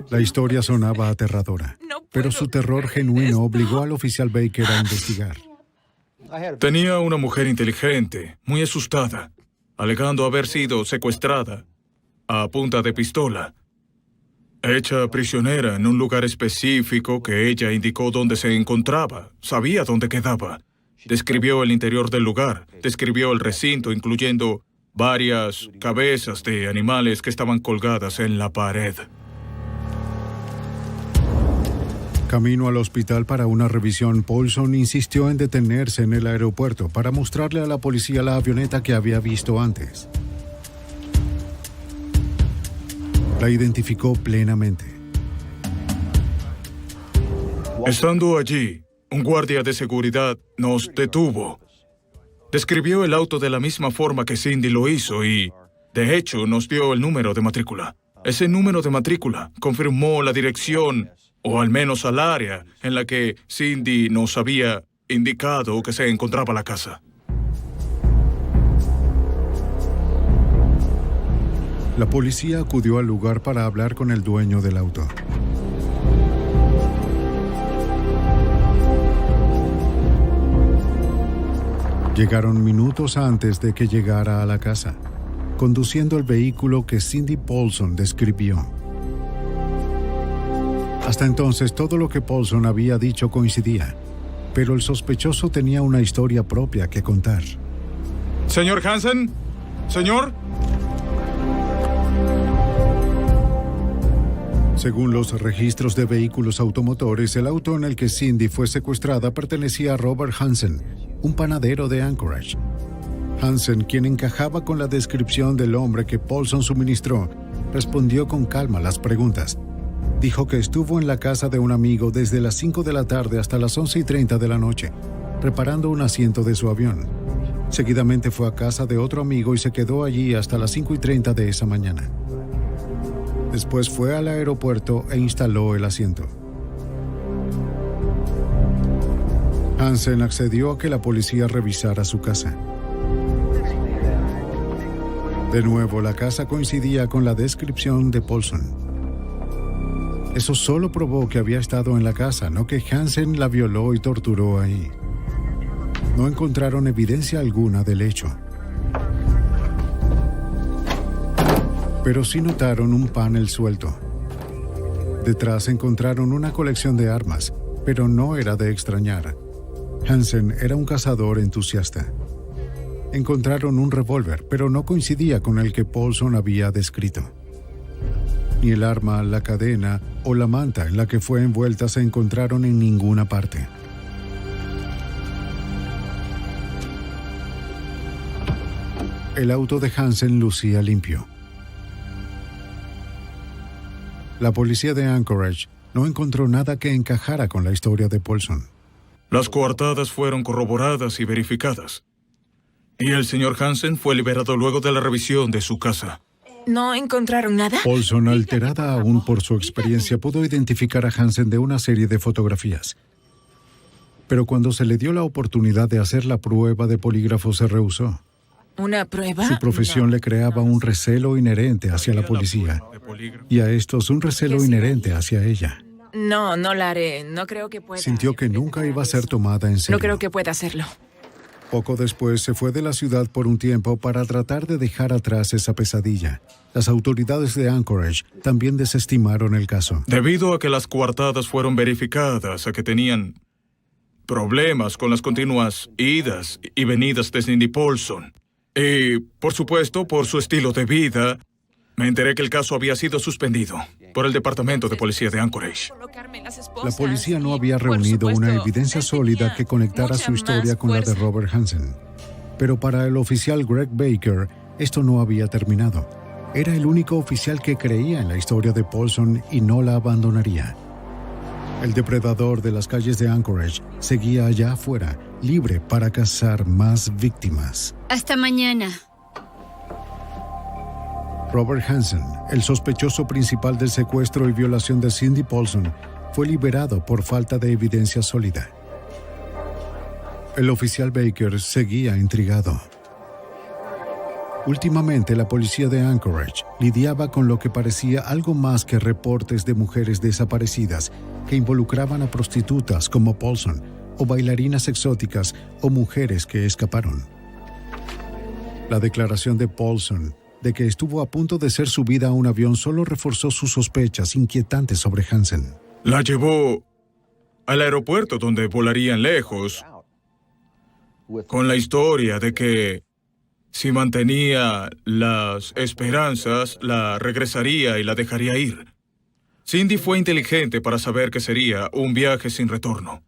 La historia sonaba aterradora, pero su terror genuino obligó al oficial Baker a investigar. Tenía una mujer inteligente, muy asustada, alegando haber sido secuestrada a punta de pistola, hecha prisionera en un lugar específico que ella indicó dónde se encontraba, sabía dónde quedaba. Describió el interior del lugar, describió el recinto, incluyendo varias cabezas de animales que estaban colgadas en la pared. Camino al hospital para una revisión, Paulson insistió en detenerse en el aeropuerto para mostrarle a la policía la avioneta que había visto antes. La identificó plenamente. Estando allí, un guardia de seguridad nos detuvo. Describió el auto de la misma forma que Cindy lo hizo y, de hecho, nos dio el número de matrícula. Ese número de matrícula confirmó la dirección, o al menos al área en la que Cindy nos había indicado que se encontraba la casa. La policía acudió al lugar para hablar con el dueño del auto. Llegaron minutos antes de que llegara a la casa, conduciendo el vehículo que Cindy Paulson describió. Hasta entonces, todo lo que Paulson había dicho coincidía, pero el sospechoso tenía una historia propia que contar. Señor Hansen, señor. Según los registros de vehículos automotores, el auto en el que Cindy fue secuestrada pertenecía a Robert Hansen, un panadero de Anchorage. Hansen, quien encajaba con la descripción del hombre que Paulson suministró, respondió con calma las preguntas. Dijo que estuvo en la casa de un amigo desde las 5 de la tarde hasta las 11:30 de la noche, reparando un asiento de su avión. Seguidamente fue a casa de otro amigo y se quedó allí hasta las 5:30 de esa mañana. Después fue al aeropuerto e instaló el asiento. Hansen accedió a que la policía revisara su casa. De nuevo, la casa coincidía con la descripción de Paulson. Eso solo probó que había estado en la casa, no que Hansen la violó y torturó ahí. No encontraron evidencia alguna del hecho. Pero sí notaron un panel suelto. Detrás encontraron una colección de armas, pero no era de extrañar. Hansen era un cazador entusiasta. Encontraron un revólver, pero no coincidía con el que Paulson había descrito. Ni el arma, la cadena o la manta en la que fue envuelta se encontraron en ninguna parte. El auto de Hansen lucía limpio. La policía de Anchorage no encontró nada que encajara con la historia de Paulson. Las coartadas fueron corroboradas y verificadas. Y el señor Hansen fue liberado luego de la revisión de su casa. ¿No encontraron nada? Paulson, alterada aún por su experiencia, pudo identificar a Hansen de una serie de fotografías. Pero cuando se le dio la oportunidad de hacer la prueba de polígrafo, se rehusó. ¿Una prueba? Su profesión le creaba un recelo inherente hacia la policía. Y a estos un recelo inherente hacia ella. No la haré. No creo que pueda. Sintió que nunca iba a ser tomada en serio. No creo que pueda hacerlo. Poco después se fue de la ciudad por un tiempo para tratar de dejar atrás esa pesadilla. Las autoridades de Anchorage también desestimaron el caso. Debido a que las coartadas fueron verificadas, a que tenían problemas con las continuas idas y venidas de Cindy Paulson. Y, por supuesto, por su estilo de vida, me enteré que el caso había sido suspendido por el Departamento de Policía de Anchorage. La policía no había reunido una evidencia sólida que conectara su historia con la de Robert Hansen. Pero para el oficial Greg Baker, esto no había terminado. Era el único oficial que creía en la historia de Paulson y no la abandonaría. El depredador de las calles de Anchorage seguía allá afuera, libre para cazar más víctimas. Hasta mañana. Robert Hansen, el sospechoso principal del secuestro y violación de Cindy Paulson, fue liberado por falta de evidencia sólida. El oficial Baker seguía intrigado. Últimamente, la policía de Anchorage lidiaba con lo que parecía algo más que reportes de mujeres desaparecidas que involucraban a prostitutas como Paulson, o bailarinas exóticas, o mujeres que escaparon. La declaración de Paulson de que estuvo a punto de ser subida a un avión solo reforzó sus sospechas inquietantes sobre Hansen. La llevó al aeropuerto donde volarían lejos, con la historia de que si mantenía las esperanzas, la regresaría y la dejaría ir. Cindy fue inteligente para saber que sería un viaje sin retorno,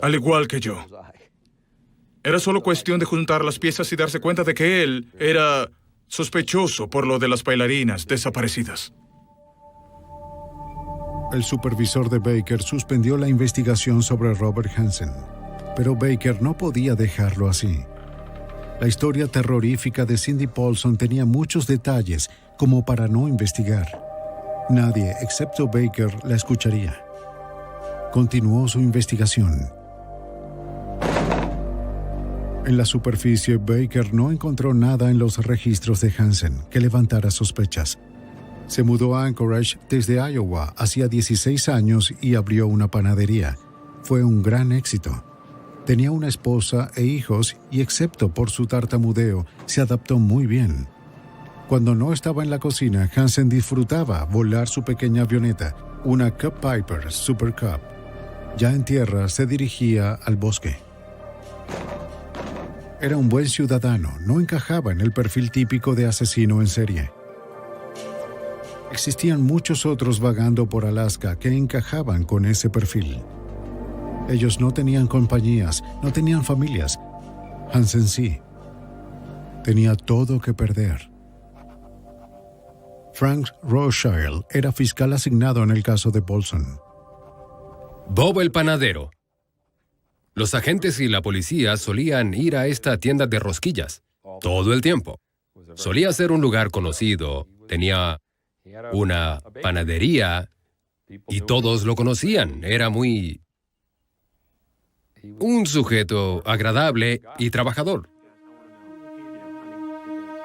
al igual que yo. Era solo cuestión de juntar las piezas y darse cuenta de que él era sospechoso por lo de las bailarinas desaparecidas. El supervisor de Baker suspendió la investigación sobre Robert Hansen, pero Baker no podía dejarlo así. La historia terrorífica de Cindy Paulson tenía muchos detalles como para no investigar. Nadie, excepto Baker, la escucharía. Continuó su investigación. En la superficie, Baker no encontró nada en los registros de Hansen que levantara sospechas. Se mudó a Anchorage desde Iowa hacía 16 años y abrió una panadería. Fue un gran éxito. Tenía una esposa e hijos y, excepto por su tartamudeo, se adaptó muy bien. Cuando no estaba en la cocina, Hansen disfrutaba volar su pequeña avioneta, una Cup Piper Super Cup. Ya en tierra, se dirigía al bosque. Era un buen ciudadano, no encajaba en el perfil típico de asesino en serie. Existían muchos otros vagando por Alaska que encajaban con ese perfil. Ellos no tenían compañías, no tenían familias. Hansen sí. Tenía todo que perder. Frank Rothschild era fiscal asignado en el caso de Paulson. Bob el panadero. Los agentes y la policía solían ir a esta tienda de rosquillas todo el tiempo. Solía ser un lugar conocido, tenía una panadería y todos lo conocían. Era un sujeto agradable y trabajador.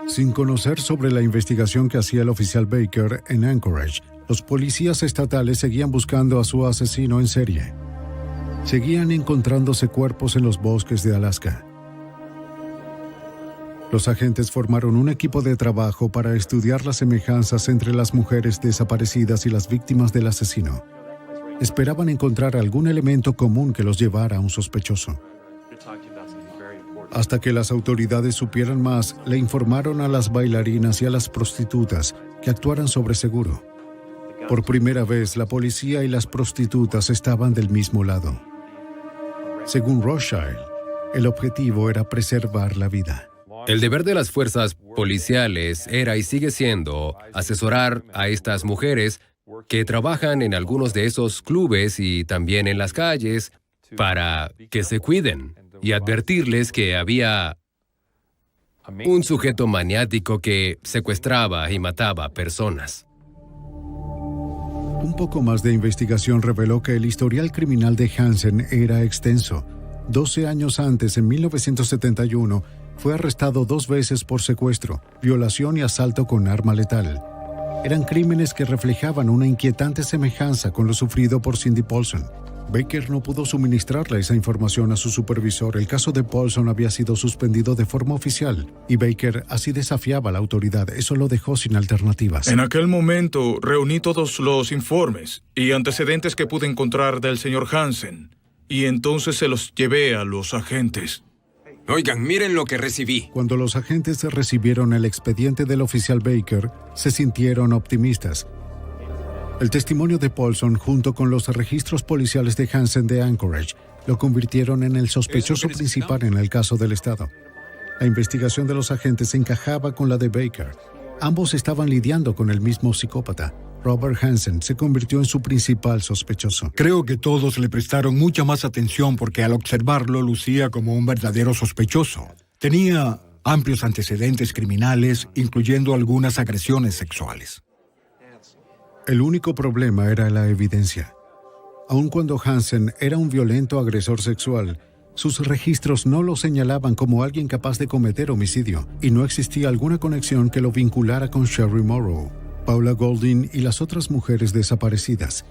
Sin conocer sobre la investigación que hacía el oficial Baker en Anchorage, los policías estatales seguían buscando a su asesino en serie. Seguían encontrándose cuerpos en los bosques de Alaska. Los agentes formaron un equipo de trabajo para estudiar las semejanzas entre las mujeres desaparecidas y las víctimas del asesino. Esperaban encontrar algún elemento común que los llevara a un sospechoso. Hasta que las autoridades supieran más, le informaron a las bailarinas y a las prostitutas que actuaran sobre seguro. Por primera vez, la policía y las prostitutas estaban del mismo lado. Según Rothschild, el objetivo era preservar la vida. El deber de las fuerzas policiales era y sigue siendo asesorar a estas mujeres que trabajan en algunos de esos clubes y también en las calles para que se cuiden y advertirles que había un sujeto maniático que secuestraba y mataba personas. Un poco más de investigación reveló que el historial criminal de Hansen era extenso. 12 años antes, en 1971, fue arrestado 2 veces por secuestro, violación y asalto con arma letal. Eran crímenes que reflejaban una inquietante semejanza con lo sufrido por Cindy Paulson. Baker no pudo suministrarle esa información a su supervisor. El caso de Paulson había sido suspendido de forma oficial y Baker así desafiaba a la autoridad. Eso lo dejó sin alternativas. En aquel momento reuní todos los informes y antecedentes que pude encontrar del señor Hansen y entonces se los llevé a los agentes. Oigan, miren lo que recibí. Cuando los agentes recibieron el expediente del oficial Baker, se sintieron optimistas. El testimonio de Paulson, junto con los registros policiales de Hansen de Anchorage, lo convirtieron en el sospechoso principal en el caso del Estado. La investigación de los agentes encajaba con la de Baker. Ambos estaban lidiando con el mismo psicópata. Robert Hansen se convirtió en su principal sospechoso. Creo que todos le prestaron mucha más atención porque al observarlo lucía como un verdadero sospechoso. Tenía amplios antecedentes criminales, incluyendo algunas agresiones sexuales. El único problema era la evidencia. Aun cuando Hansen era un violento agresor sexual, sus registros no lo señalaban como alguien capaz de cometer homicidio, y no existía alguna conexión que lo vinculara con Sherry Morrow, Paula Golding y las otras mujeres desaparecidas.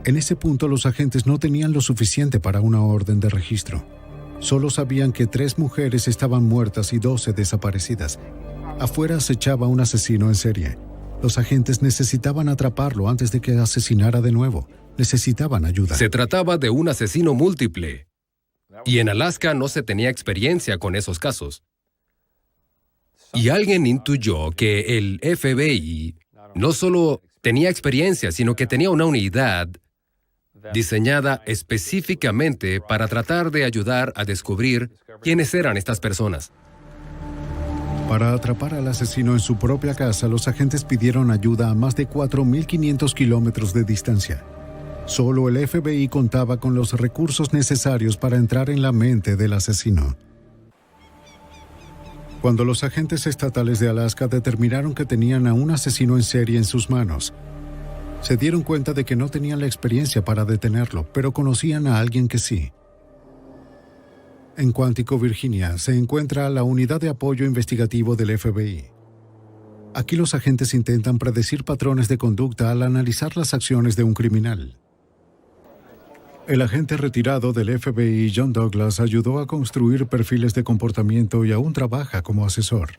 En ese punto los agentes no tenían lo suficiente para una orden de registro. Solo sabían que 3 mujeres estaban muertas y 12 desaparecidas. Afuera acechaba un asesino en serie. Los agentes necesitaban atraparlo antes de que asesinara de nuevo. Necesitaban ayuda. Se trataba de un asesino múltiple. Y en Alaska no se tenía experiencia con esos casos. Y alguien intuyó que el FBI no solo tenía experiencia, sino que tenía una unidad diseñada específicamente para tratar de ayudar a descubrir quiénes eran estas personas. Para atrapar al asesino en su propia casa, los agentes pidieron ayuda a más de 4.500 kilómetros de distancia. Solo el FBI contaba con los recursos necesarios para entrar en la mente del asesino. Cuando los agentes estatales de Alaska determinaron que tenían a un asesino en serie en sus manos, se dieron cuenta de que no tenían la experiencia para detenerlo, pero conocían a alguien que sí. En Quantico, Virginia, se encuentra la Unidad de Apoyo Investigativo del FBI. Aquí los agentes intentan predecir patrones de conducta al analizar las acciones de un criminal. El agente retirado del FBI, John Douglas, ayudó a construir perfiles de comportamiento y aún trabaja como asesor.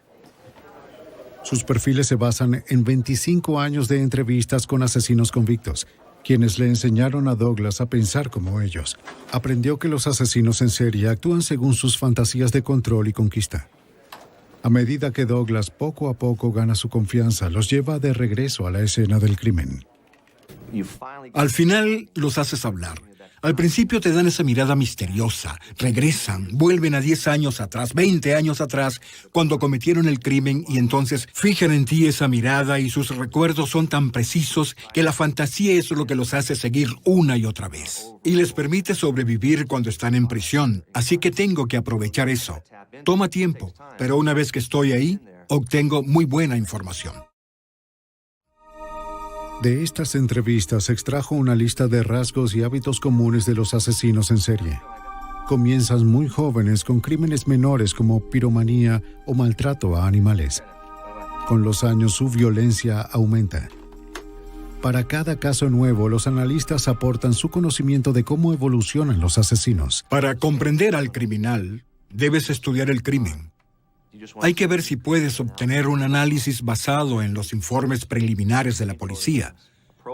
Sus perfiles se basan en 25 años de entrevistas con asesinos convictos, quienes le enseñaron a Douglas a pensar como ellos. Aprendió que los asesinos en serie actúan según sus fantasías de control y conquista. A medida que Douglas poco a poco gana su confianza, los lleva de regreso a la escena del crimen. Al final los haces hablar. Al principio te dan esa mirada misteriosa, regresan, vuelven a 10 años atrás, 20 años atrás, cuando cometieron el crimen y entonces fijan en ti esa mirada y sus recuerdos son tan precisos que la fantasía es lo que los hace seguir una y otra vez. Y les permite sobrevivir cuando están en prisión, así que tengo que aprovechar eso. Toma tiempo, pero una vez que estoy ahí, obtengo muy buena información. De estas entrevistas se extrajo una lista de rasgos y hábitos comunes de los asesinos en serie. Comienzan muy jóvenes con crímenes menores como piromanía o maltrato a animales. Con los años su violencia aumenta. Para cada caso nuevo, los analistas aportan su conocimiento de cómo evolucionan los asesinos. Para comprender al criminal, debes estudiar el crimen. Hay que ver si puedes obtener un análisis basado en los informes preliminares de la policía,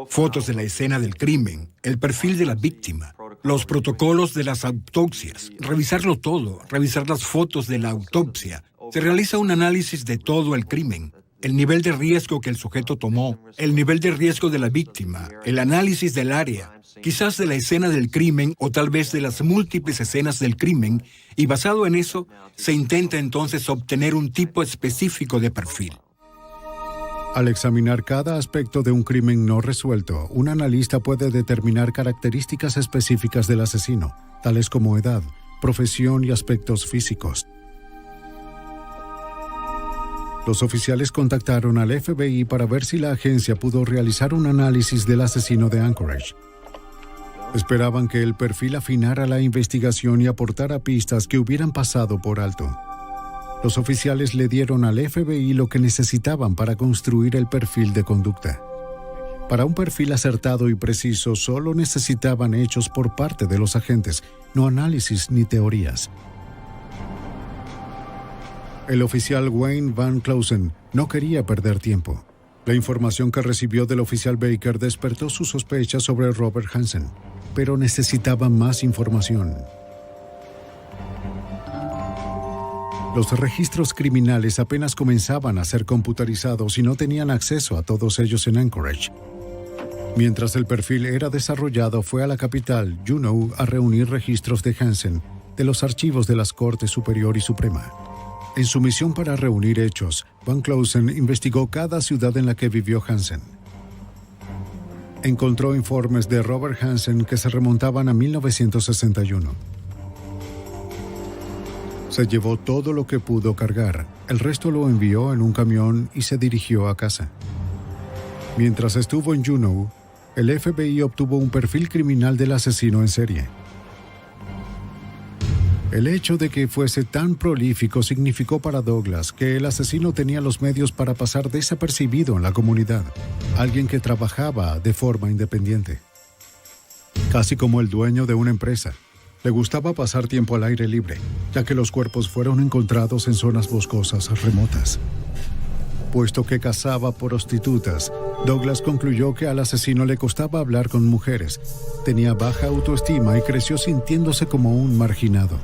fotos de la escena del crimen, el perfil de la víctima, los protocolos de las autopsias, revisarlo todo, revisar las fotos de la autopsia. Se realiza un análisis de todo el crimen, el nivel de riesgo que el sujeto tomó, el nivel de riesgo de la víctima, el análisis del área, quizás de la escena del crimen o tal vez de las múltiples escenas del crimen, y basado en eso, se intenta entonces obtener un tipo específico de perfil. Al examinar cada aspecto de un crimen no resuelto, un analista puede determinar características específicas del asesino, tales como edad, profesión y aspectos físicos. Los oficiales contactaron al FBI para ver si la agencia pudo realizar un análisis del asesino de Anchorage. Esperaban que el perfil afinara la investigación y aportara pistas que hubieran pasado por alto. Los oficiales le dieron al FBI lo que necesitaban para construir el perfil de conducta. Para un perfil acertado y preciso, solo necesitaban hechos por parte de los agentes, no análisis ni teorías. El oficial Wayne Van Clausen no quería perder tiempo. La información que recibió del oficial Baker despertó sus sospechas sobre Robert Hansen, pero necesitaba más información. Los registros criminales apenas comenzaban a ser computarizados y no tenían acceso a todos ellos en Anchorage. Mientras el perfil era desarrollado, fue a la capital, Juneau, a reunir registros de Hansen de los archivos de las Cortes Superior y Suprema. En su misión para reunir hechos, Van Clausen investigó cada ciudad en la que vivió Hansen. Encontró informes de Robert Hansen que se remontaban a 1961. Se llevó todo lo que pudo cargar. El resto lo envió en un camión y se dirigió a casa. Mientras estuvo en Juneau, el FBI obtuvo un perfil criminal del asesino en serie. El hecho de que fuese tan prolífico significó para Douglas que el asesino tenía los medios para pasar desapercibido en la comunidad, alguien que trabajaba de forma independiente. Casi como el dueño de una empresa, le gustaba pasar tiempo al aire libre, ya que los cuerpos fueron encontrados en zonas boscosas remotas. Puesto que cazaba prostitutas, Douglas concluyó que al asesino le costaba hablar con mujeres, tenía baja autoestima y creció sintiéndose como un marginado.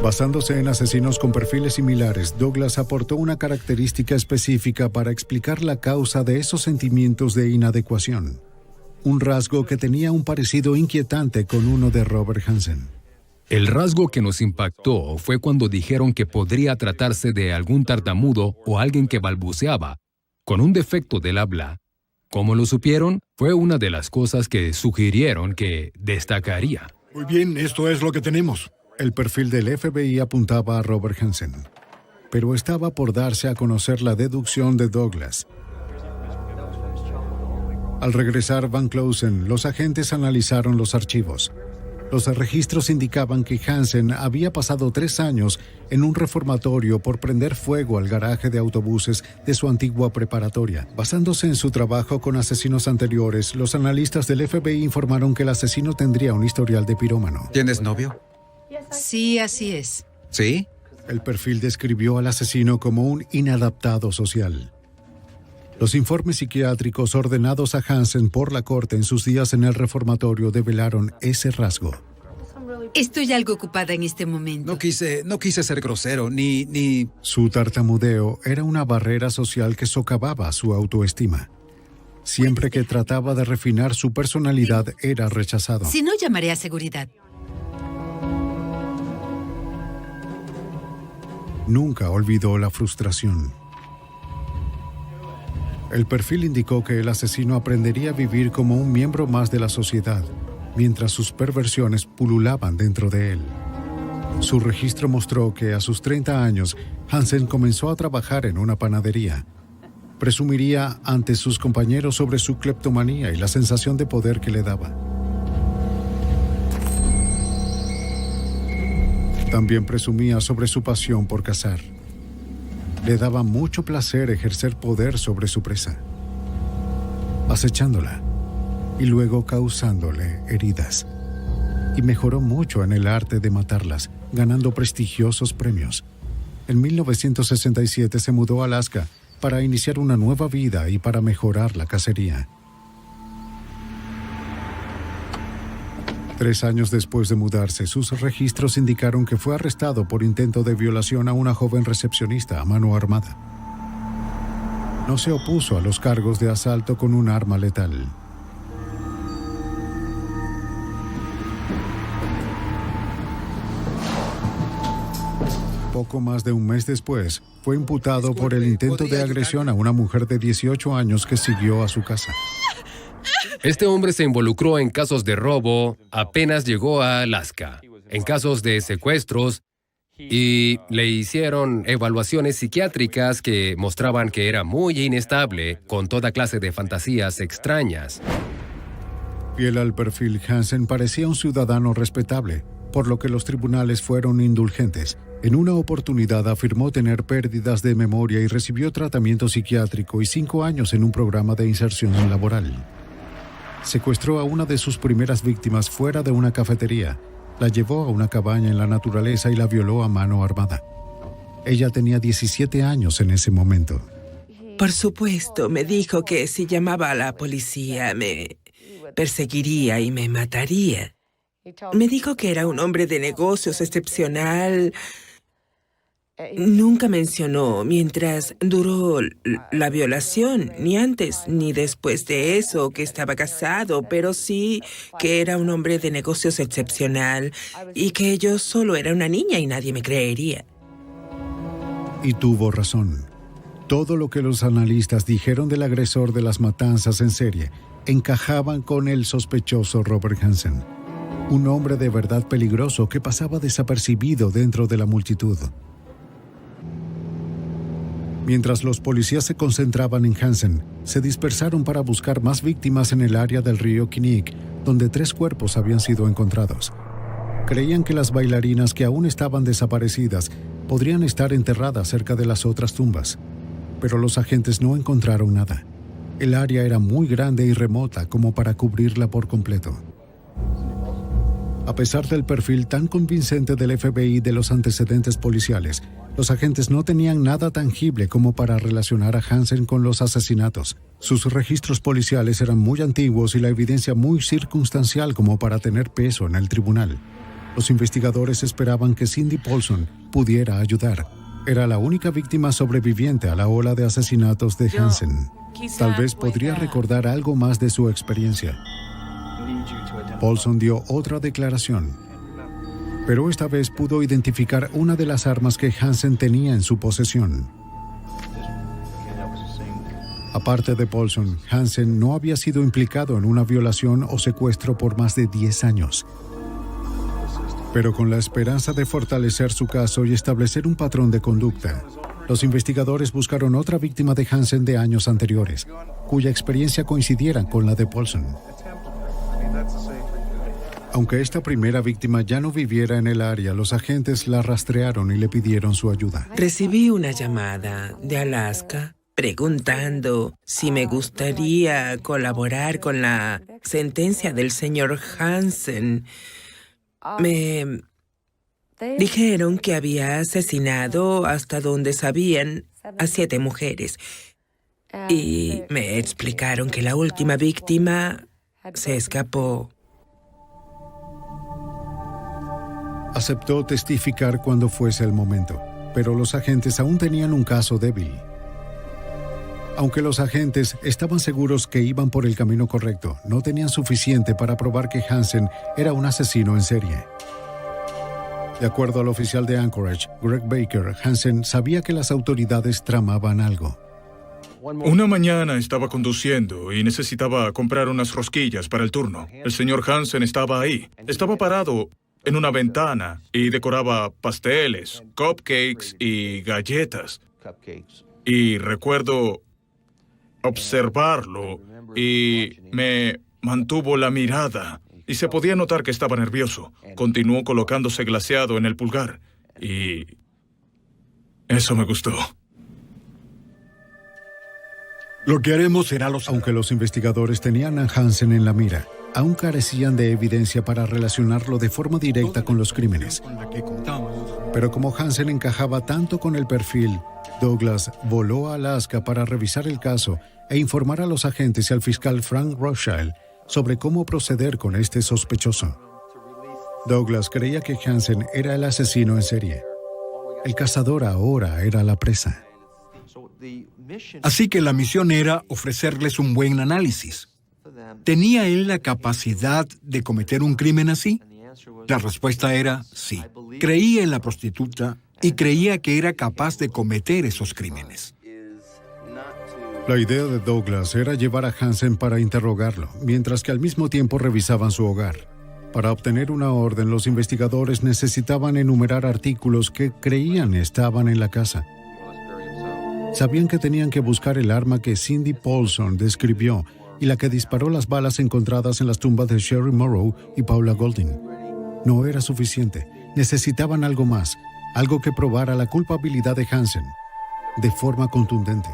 Basándose en asesinos con perfiles similares, Douglas aportó una característica específica para explicar la causa de esos sentimientos de inadecuación. Un rasgo que tenía un parecido inquietante con uno de Robert Hansen. El rasgo que nos impactó fue cuando dijeron que podría tratarse de algún tartamudo o alguien que balbuceaba, con un defecto del habla. ¿Cómo lo supieron? Fue una de las cosas que sugirieron que destacaría. Muy bien, esto es lo que tenemos. El perfil del FBI apuntaba a Robert Hansen, pero estaba por darse a conocer la deducción de Douglas. Al regresar Van Clausen, los agentes analizaron los archivos. Los registros indicaban que Hansen había pasado 3 años en un reformatorio por prender fuego al garaje de autobuses de su antigua preparatoria. Basándose en su trabajo con asesinos anteriores, los analistas del FBI informaron que el asesino tendría un historial de pirómano. ¿Tienes novio? Sí, así es. ¿Sí? El perfil describió al asesino como un inadaptado social. Los informes psiquiátricos ordenados a Hansen por la corte en sus días en el reformatorio develaron ese rasgo. Estoy algo ocupada en este momento. No quise ser grosero, ni... Su tartamudeo era una barrera social que socavaba su autoestima. Siempre que trataba de refinar su personalidad, era rechazado. Si no, llamaré a seguridad. Nunca olvidó la frustración. El perfil indicó que el asesino aprendería a vivir como un miembro más de la sociedad, mientras sus perversiones pululaban dentro de él. Su registro mostró que a sus 30 años, Hansen comenzó a trabajar en una panadería. Presumiría ante sus compañeros sobre su cleptomanía y la sensación de poder que le daba. También presumía sobre su pasión por cazar. Le daba mucho placer ejercer poder sobre su presa, acechándola y luego causándole heridas. Y mejoró mucho en el arte de matarlas, ganando prestigiosos premios. En 1967 se mudó a Alaska para iniciar una nueva vida y para mejorar la cacería. 3 años después de mudarse, sus registros indicaron que fue arrestado por intento de violación a una joven recepcionista a mano armada. No se opuso a los cargos de asalto con un arma letal. Poco más de un mes después, fue imputado por el intento de agresión a una mujer de 18 años que siguió a su casa. Este hombre se involucró en casos de robo apenas llegó a Alaska, en casos de secuestros, y le hicieron evaluaciones psiquiátricas que mostraban que era muy inestable, con toda clase de fantasías extrañas. Fiel al perfil, Hansen parecía un ciudadano respetable, por lo que los tribunales fueron indulgentes. En una oportunidad afirmó tener pérdidas de memoria y recibió tratamiento psiquiátrico y 5 años en un programa de inserción laboral. Secuestró a una de sus primeras víctimas fuera de una cafetería, la llevó a una cabaña en la naturaleza y la violó a mano armada. Ella tenía 17 años en ese momento. Por supuesto, me dijo que si llamaba a la policía me perseguiría y me mataría. Me dijo que era un hombre de negocios excepcional. Nunca mencionó mientras duró la violación, ni antes ni después de eso, que estaba casado, pero sí que era un hombre de negocios excepcional y que yo solo era una niña y nadie me creería. Y tuvo razón. Todo lo que los analistas dijeron del agresor de las matanzas en serie encajaban con el sospechoso Robert Hansen, un hombre de verdad peligroso que pasaba desapercibido dentro de la multitud. Mientras los policías se concentraban en Hansen, se dispersaron para buscar más víctimas en el área del río Kinnick, donde 3 cuerpos habían sido encontrados. Creían que las bailarinas que aún estaban desaparecidas podrían estar enterradas cerca de las otras tumbas, pero los agentes no encontraron nada. El área era muy grande y remota como para cubrirla por completo. A pesar del perfil tan convincente del FBI de los antecedentes policiales, los agentes no tenían nada tangible como para relacionar a Hansen con los asesinatos. Sus registros policiales eran muy antiguos y la evidencia muy circunstancial como para tener peso en el tribunal. Los investigadores esperaban que Cindy Paulson pudiera ayudar. Era la única víctima sobreviviente a la ola de asesinatos de Hansen. Tal vez podría recordar algo más de su experiencia. Paulson dio otra declaración, pero esta vez pudo identificar una de las armas que Hansen tenía en su posesión. Aparte de Paulson, Hansen no había sido implicado en una violación o secuestro por más de 10 años. Pero con la esperanza de fortalecer su caso y establecer un patrón de conducta, los investigadores buscaron otra víctima de Hansen de años anteriores, cuya experiencia coincidiera con la de Paulson. Aunque esta primera víctima ya no viviera en el área, los agentes la rastrearon y le pidieron su ayuda. Recibí una llamada de Alaska preguntando si me gustaría colaborar con la sentencia del señor Hansen. Me dijeron que había asesinado, hasta donde sabían, a 7 mujeres. Y me explicaron que la última víctima se escapó. Aceptó testificar cuando fuese el momento, pero los agentes aún tenían un caso débil. Aunque los agentes estaban seguros que iban por el camino correcto, no tenían suficiente para probar que Hansen era un asesino en serie. De acuerdo al oficial de Anchorage, Greg Baker, Hansen sabía que las autoridades tramaban algo. Una mañana estaba conduciendo y necesitaba comprar unas rosquillas para el turno. El señor Hansen estaba ahí. Estaba parado en una ventana y decoraba pasteles, cupcakes y galletas. Y recuerdo observarlo y me mantuvo la mirada y se podía notar que estaba nervioso. Continuó colocándose glaseado en el pulgar y eso me gustó. Lo que haremos será Aunque los investigadores tenían a Hansen en la mira, aún carecían de evidencia para relacionarlo de forma directa con los crímenes. Pero como Hansen encajaba tanto con el perfil, Douglas voló a Alaska para revisar el caso e informar a los agentes y al fiscal Frank Rothschild sobre cómo proceder con este sospechoso. Douglas creía que Hansen era el asesino en serie. El cazador ahora era la presa. Así que la misión era ofrecerles un buen análisis. ¿Tenía él la capacidad de cometer un crimen así? La respuesta era sí. Creía en la prostituta y creía que era capaz de cometer esos crímenes. La idea de Douglas era llevar a Hansen para interrogarlo, mientras que al mismo tiempo revisaban su hogar. Para obtener una orden, los investigadores necesitaban enumerar artículos que creían estaban en la casa. Sabían que tenían que buscar el arma que Cindy Paulson describió y la que disparó las balas encontradas en las tumbas de Sherry Morrow y Paula Golding. No era suficiente. Necesitaban algo más, algo que probara la culpabilidad de Hansen, de forma contundente.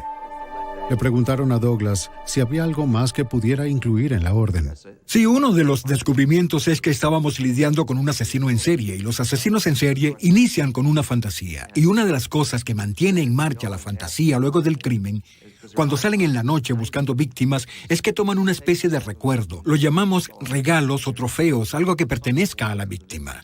Le preguntaron a Douglas si había algo más que pudiera incluir en la orden. Sí, uno de los descubrimientos es que estábamos lidiando con un asesino en serie, y los asesinos en serie inician con una fantasía. Y una de las cosas que mantiene en marcha la fantasía luego del crimen, cuando salen en la noche buscando víctimas, es que toman una especie de recuerdo. Lo llamamos regalos o trofeos, algo que pertenezca a la víctima.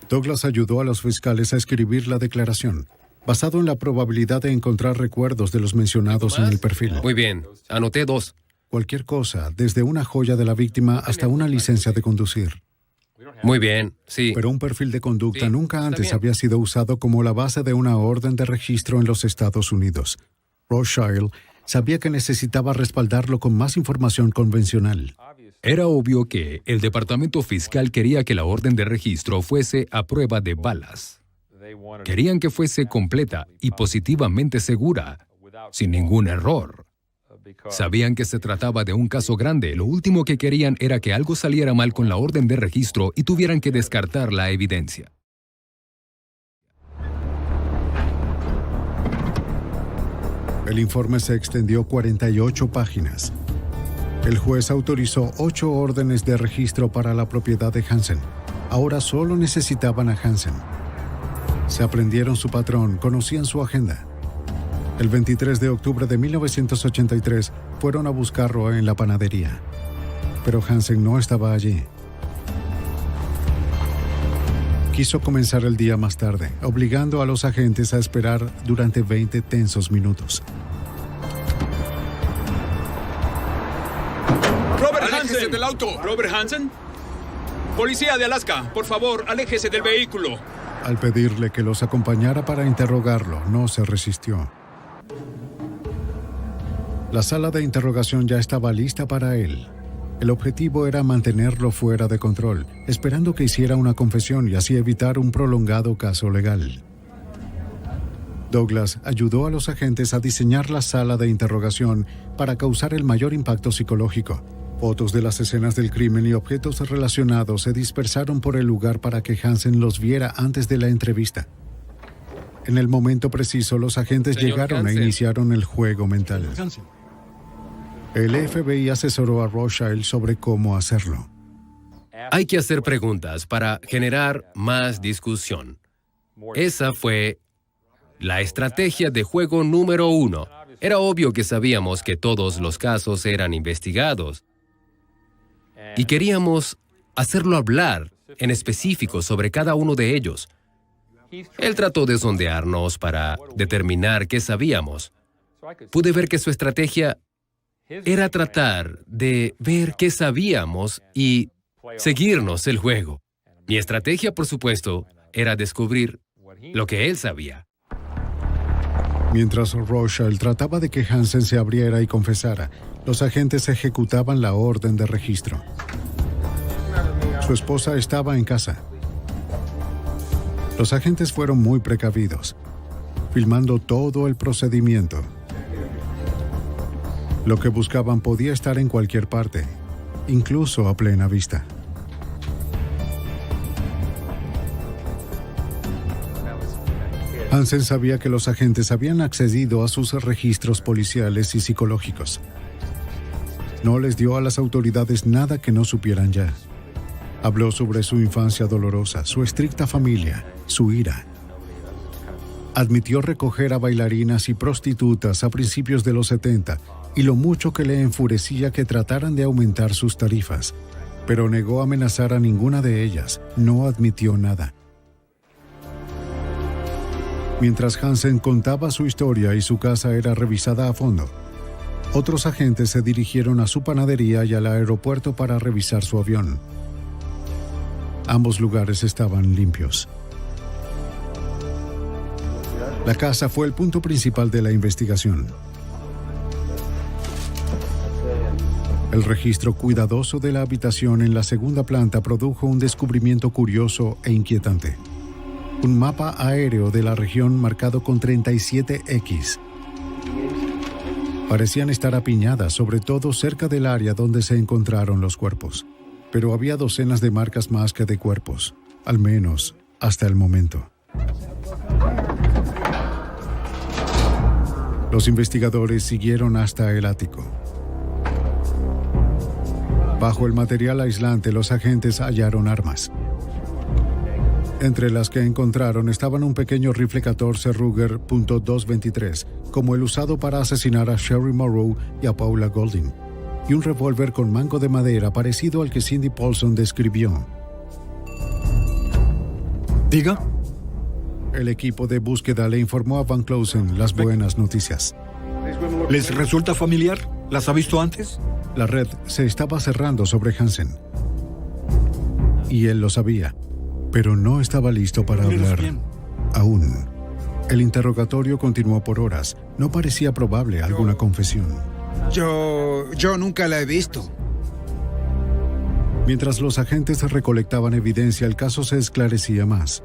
Douglas ayudó a los fiscales a escribir la declaración, basado en la probabilidad de encontrar recuerdos de los mencionados en el perfil. Muy bien, anoté 2. Cualquier cosa, desde una joya de la víctima hasta una licencia de conducir. Muy bien, sí. Pero un perfil de conducta nunca antes había sido usado como la base de una orden de registro en los Estados Unidos. Rothschild sabía que necesitaba respaldarlo con más información convencional. Era obvio que el departamento fiscal quería que la orden de registro fuese a prueba de balas. Querían que fuese completa y positivamente segura, sin ningún error. Sabían que se trataba de un caso grande. Lo último que querían era que algo saliera mal con la orden de registro y tuvieran que descartar la evidencia. El informe se extendió 48 páginas. El juez autorizó 8 órdenes de registro para la propiedad de Hansen. Ahora solo necesitaban a Hansen. Se aprendieron su patrón, conocían su agenda. El 23 de octubre de 1983 fueron a buscarlo en la panadería. Pero Hansen no estaba allí. Quiso comenzar el día más tarde, obligando a los agentes a esperar durante 20 tensos minutos. ¡Robert Hansen! Del auto! ¿Robert Hansen? Policía de Alaska, por favor, aléjese del vehículo. Al pedirle que los acompañara para interrogarlo, no se resistió. La sala de interrogación ya estaba lista para él. El objetivo era mantenerlo fuera de control, esperando que hiciera una confesión y así evitar un prolongado caso legal. Douglas ayudó a los agentes a diseñar la sala de interrogación para causar el mayor impacto psicológico Fotos de las escenas del crimen y objetos relacionados se dispersaron por el lugar para que Hansen los viera antes de la entrevista. En el momento preciso, los agentes llegaron e iniciaron el juego mental. El FBI asesoró a Rothschild sobre cómo hacerlo. Hay que hacer preguntas para generar más discusión. Esa fue la estrategia de juego número 1. Era obvio que sabíamos que todos los casos eran investigados. Y queríamos hacerlo hablar en específico sobre cada uno de ellos. Él trató de sondearnos para determinar qué sabíamos. Pude ver que su estrategia era tratar de ver qué sabíamos y seguirnos el juego. Mi estrategia, por supuesto, era descubrir lo que él sabía. Mientras Rothschild trataba de que Hansen se abriera y confesara, los agentes ejecutaban la orden de registro. Su esposa estaba en casa. Los agentes fueron muy precavidos, filmando todo el procedimiento. Lo que buscaban podía estar en cualquier parte, incluso a plena vista. Hansen sabía que los agentes habían accedido a sus registros policiales y psicológicos. No les dio a las autoridades nada que no supieran ya. Habló sobre su infancia dolorosa, su estricta familia, su ira. Admitió recoger a bailarinas y prostitutas a principios de los 70 y lo mucho que le enfurecía que trataran de aumentar sus tarifas, pero negó amenazar a ninguna de ellas, no admitió nada. Mientras Hansen contaba su historia y su casa era revisada a fondo, otros agentes se dirigieron a su panadería y al aeropuerto para revisar su avión. Ambos lugares estaban limpios. La casa fue el punto principal de la investigación. El registro cuidadoso de la habitación en la segunda planta produjo un descubrimiento curioso e inquietante. Un mapa aéreo de la región marcado con 37X. Parecían estar apiñadas, sobre todo cerca del área donde se encontraron los cuerpos. Pero había docenas de marcas más que de cuerpos, al menos hasta el momento. Los investigadores siguieron hasta el ático. Bajo el material aislante, los agentes hallaron armas. Entre las que encontraron estaban un pequeño rifle 14 Ruger .223, como el usado para asesinar a Sherry Morrow y a Paula Golding, y un revólver con mango de madera parecido al que Cindy Paulson describió. ¿Diga? El equipo de búsqueda le informó a Van Closen las buenas noticias. ¿Les resulta familiar? ¿Las ha visto antes? La red se estaba cerrando sobre Hansen. Y él lo sabía, pero no estaba listo para hablar. Aún. El interrogatorio continuó por horas. No parecía probable alguna confesión. Yo nunca la he visto. Mientras los agentes recolectaban evidencia, el caso se esclarecía más.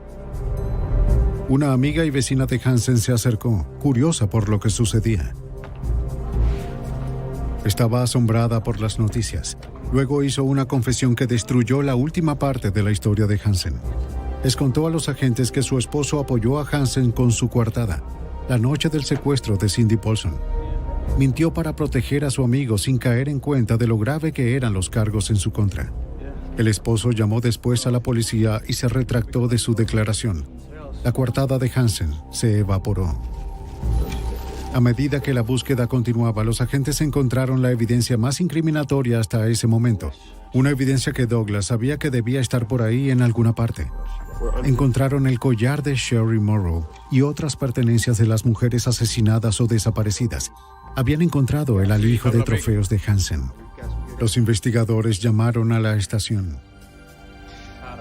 Una amiga y vecina de Hansen se acercó, curiosa por lo que sucedía. Estaba asombrada por las noticias. Luego hizo una confesión que destruyó la última parte de la historia de Hansen. Les contó a los agentes que su esposo apoyó a Hansen con su coartada, la noche del secuestro de Cindy Paulson. Mintió para proteger a su amigo sin caer en cuenta de lo grave que eran los cargos en su contra. El esposo llamó después a la policía y se retractó de su declaración. La coartada de Hansen se evaporó. A medida que la búsqueda continuaba, los agentes encontraron la evidencia más incriminatoria hasta ese momento. Una evidencia que Douglas sabía que debía estar por ahí en alguna parte. Encontraron el collar de Sherry Morrow y otras pertenencias de las mujeres asesinadas o desaparecidas. Habían encontrado el alijo de trofeos de Hansen. Los investigadores llamaron a la estación.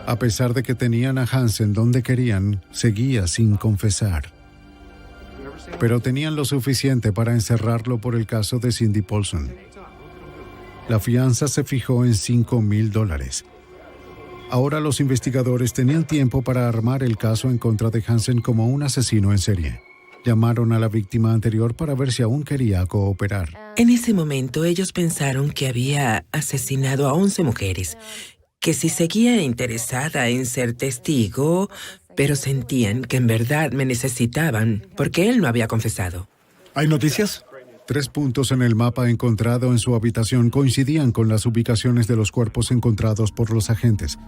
A pesar de que tenían a Hansen donde querían, seguía sin confesar. Pero tenían lo suficiente para encerrarlo por el caso de Cindy Paulson. La fianza se fijó en $5,000. Ahora los investigadores tenían tiempo para armar el caso en contra de Hansen como un asesino en serie. Llamaron a la víctima anterior para ver si aún quería cooperar. En ese momento ellos pensaron que había asesinado a 11 mujeres, que si seguía interesada en ser testigo, pero sentían que en verdad me necesitaban porque él no había confesado. ¿Hay noticias? 3 puntos en el mapa encontrado en su habitación coincidían con las ubicaciones de los cuerpos encontrados por los agentes.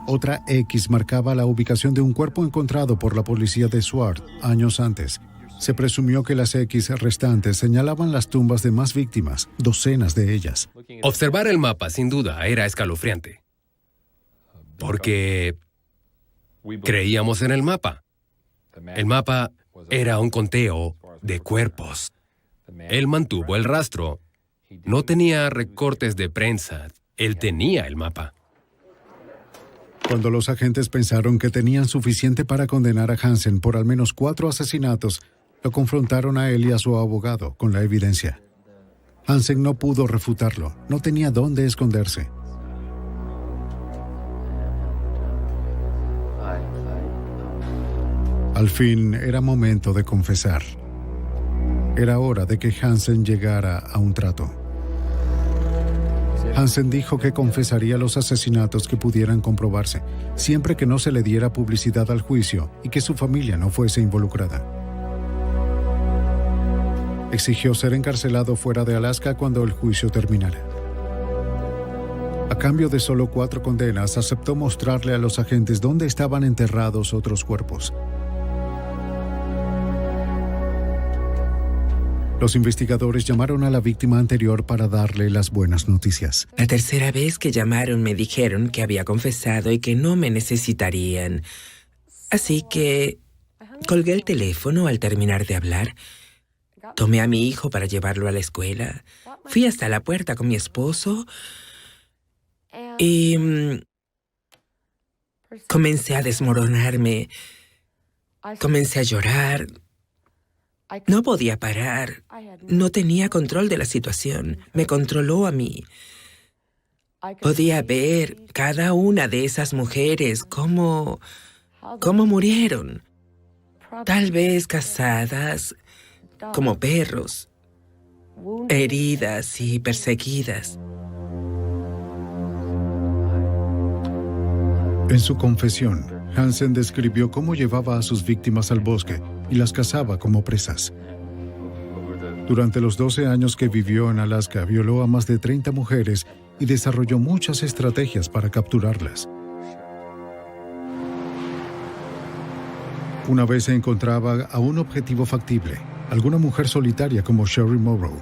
Otra X marcaba la ubicación de un cuerpo encontrado por la policía de Swart años antes. Se presumió que las X restantes señalaban las tumbas de más víctimas, docenas de ellas. Observar el mapa, sin duda, era escalofriante. Porque creíamos en el mapa. El mapa era un conteo de cuerpos. Él mantuvo el rastro. No tenía recortes de prensa. Él tenía el mapa. Cuando los agentes pensaron que tenían suficiente para condenar a Hansen por al menos 4 asesinatos, lo confrontaron a él y a su abogado con la evidencia. Hansen no pudo refutarlo. No tenía dónde esconderse. Al fin, era momento de confesar. Era hora de que Hansen llegara a un trato. Hansen dijo que confesaría los asesinatos que pudieran comprobarse, siempre que no se le diera publicidad al juicio y que su familia no fuese involucrada. Exigió ser encarcelado fuera de Alaska cuando el juicio terminara. A cambio de solo 4 condenas, aceptó mostrarle a los agentes dónde estaban enterrados otros cuerpos. Los investigadores llamaron a la víctima anterior para darle las buenas noticias. La tercera vez que llamaron me dijeron que había confesado y que no me necesitarían. Así que colgué el teléfono al terminar de hablar. Tomé a mi hijo para llevarlo a la escuela. Fui hasta la puerta con mi esposo y comencé a desmoronarme. Comencé a llorar. No podía parar. No tenía control de la situación. Me controló a mí. Podía ver cada una de esas mujeres cómo murieron. Tal vez cazadas como perros, heridas y perseguidas. En su confesión, Hansen describió cómo llevaba a sus víctimas al bosque y las cazaba como presas. Durante los 12 años que vivió en Alaska, violó a más de 30 mujeres y desarrolló muchas estrategias para capturarlas. Una vez se encontraba a un objetivo factible, alguna mujer solitaria como Sherry Morrow.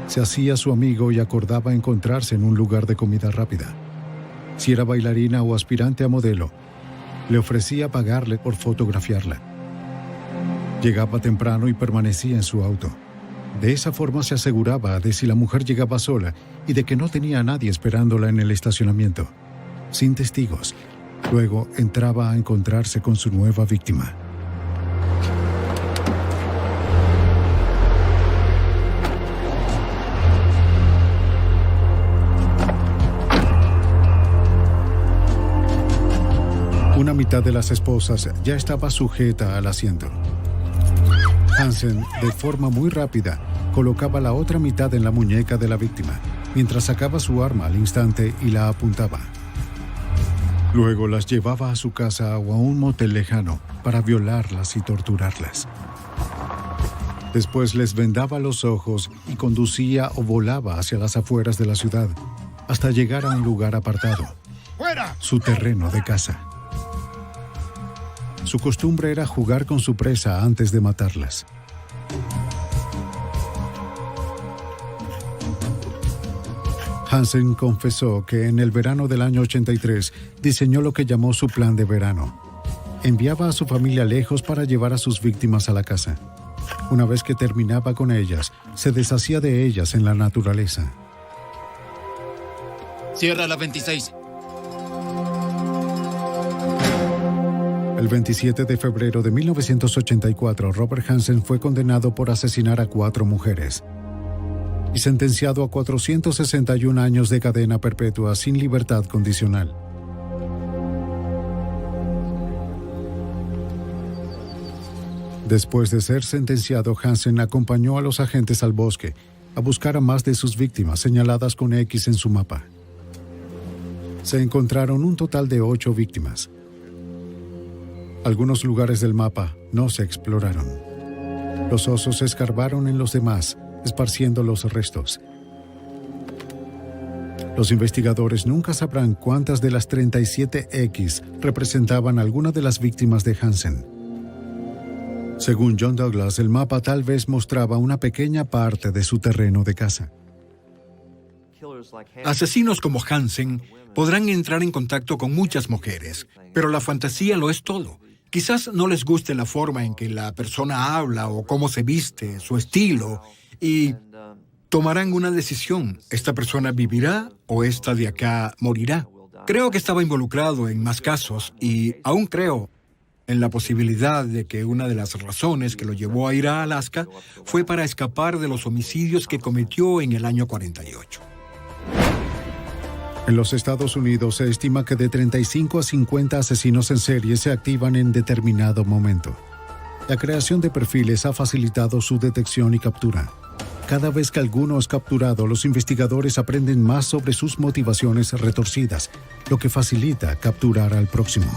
Se hacía su amigo y acordaba encontrarse en un lugar de comida rápida. Si era bailarina o aspirante a modelo, le ofrecía pagarle por fotografiarla. Llegaba temprano y permanecía en su auto. De esa forma se aseguraba de si la mujer llegaba sola y de que no tenía a nadie esperándola en el estacionamiento, sin testigos. Luego entraba a encontrarse con su nueva víctima. Una mitad de las esposas ya estaba sujeta al asiento. Hansen, de forma muy rápida, colocaba la otra mitad en la muñeca de la víctima, mientras sacaba su arma al instante y la apuntaba. Luego las llevaba a su casa o a un motel lejano para violarlas y torturarlas. Después les vendaba los ojos y conducía o volaba hacia las afueras de la ciudad, hasta llegar a un lugar apartado, su terreno de caza. Su costumbre era jugar con su presa antes de matarlas. Hansen confesó que en el verano del año 83 diseñó lo que llamó su plan de verano. Enviaba a su familia lejos para llevar a sus víctimas a la casa. Una vez que terminaba con ellas, se deshacía de ellas en la naturaleza. Cierra la 26. El 27 de febrero de 1984, Robert Hansen fue condenado por asesinar a 4 mujeres y sentenciado a 461 años de cadena perpetua sin libertad condicional. Después de ser sentenciado, Hansen acompañó a los agentes al bosque a buscar a más de sus víctimas señaladas con X en su mapa. Se encontraron un total de 8 víctimas. Algunos lugares del mapa no se exploraron. Los osos escarbaron en los demás, esparciendo los restos. Los investigadores nunca sabrán cuántas de las 37X representaban alguna de las víctimas de Hansen. Según John Douglas, el mapa tal vez mostraba una pequeña parte de su terreno de caza. Asesinos como Hansen podrán entrar en contacto con muchas mujeres, pero la fantasía lo es todo. Quizás no les guste la forma en que la persona habla o cómo se viste, su estilo, y tomarán una decisión. ¿Esta persona vivirá o esta de acá morirá? Creo que estaba involucrado en más casos y aún creo en la posibilidad de que una de las razones que lo llevó a ir a Alaska fue para escapar de los homicidios que cometió en el año 48. En los Estados Unidos se estima que de 35 a 50 asesinos en serie se activan en determinado momento. La creación de perfiles ha facilitado su detección y captura. Cada vez que alguno es capturado, los investigadores aprenden más sobre sus motivaciones retorcidas, lo que facilita capturar al próximo.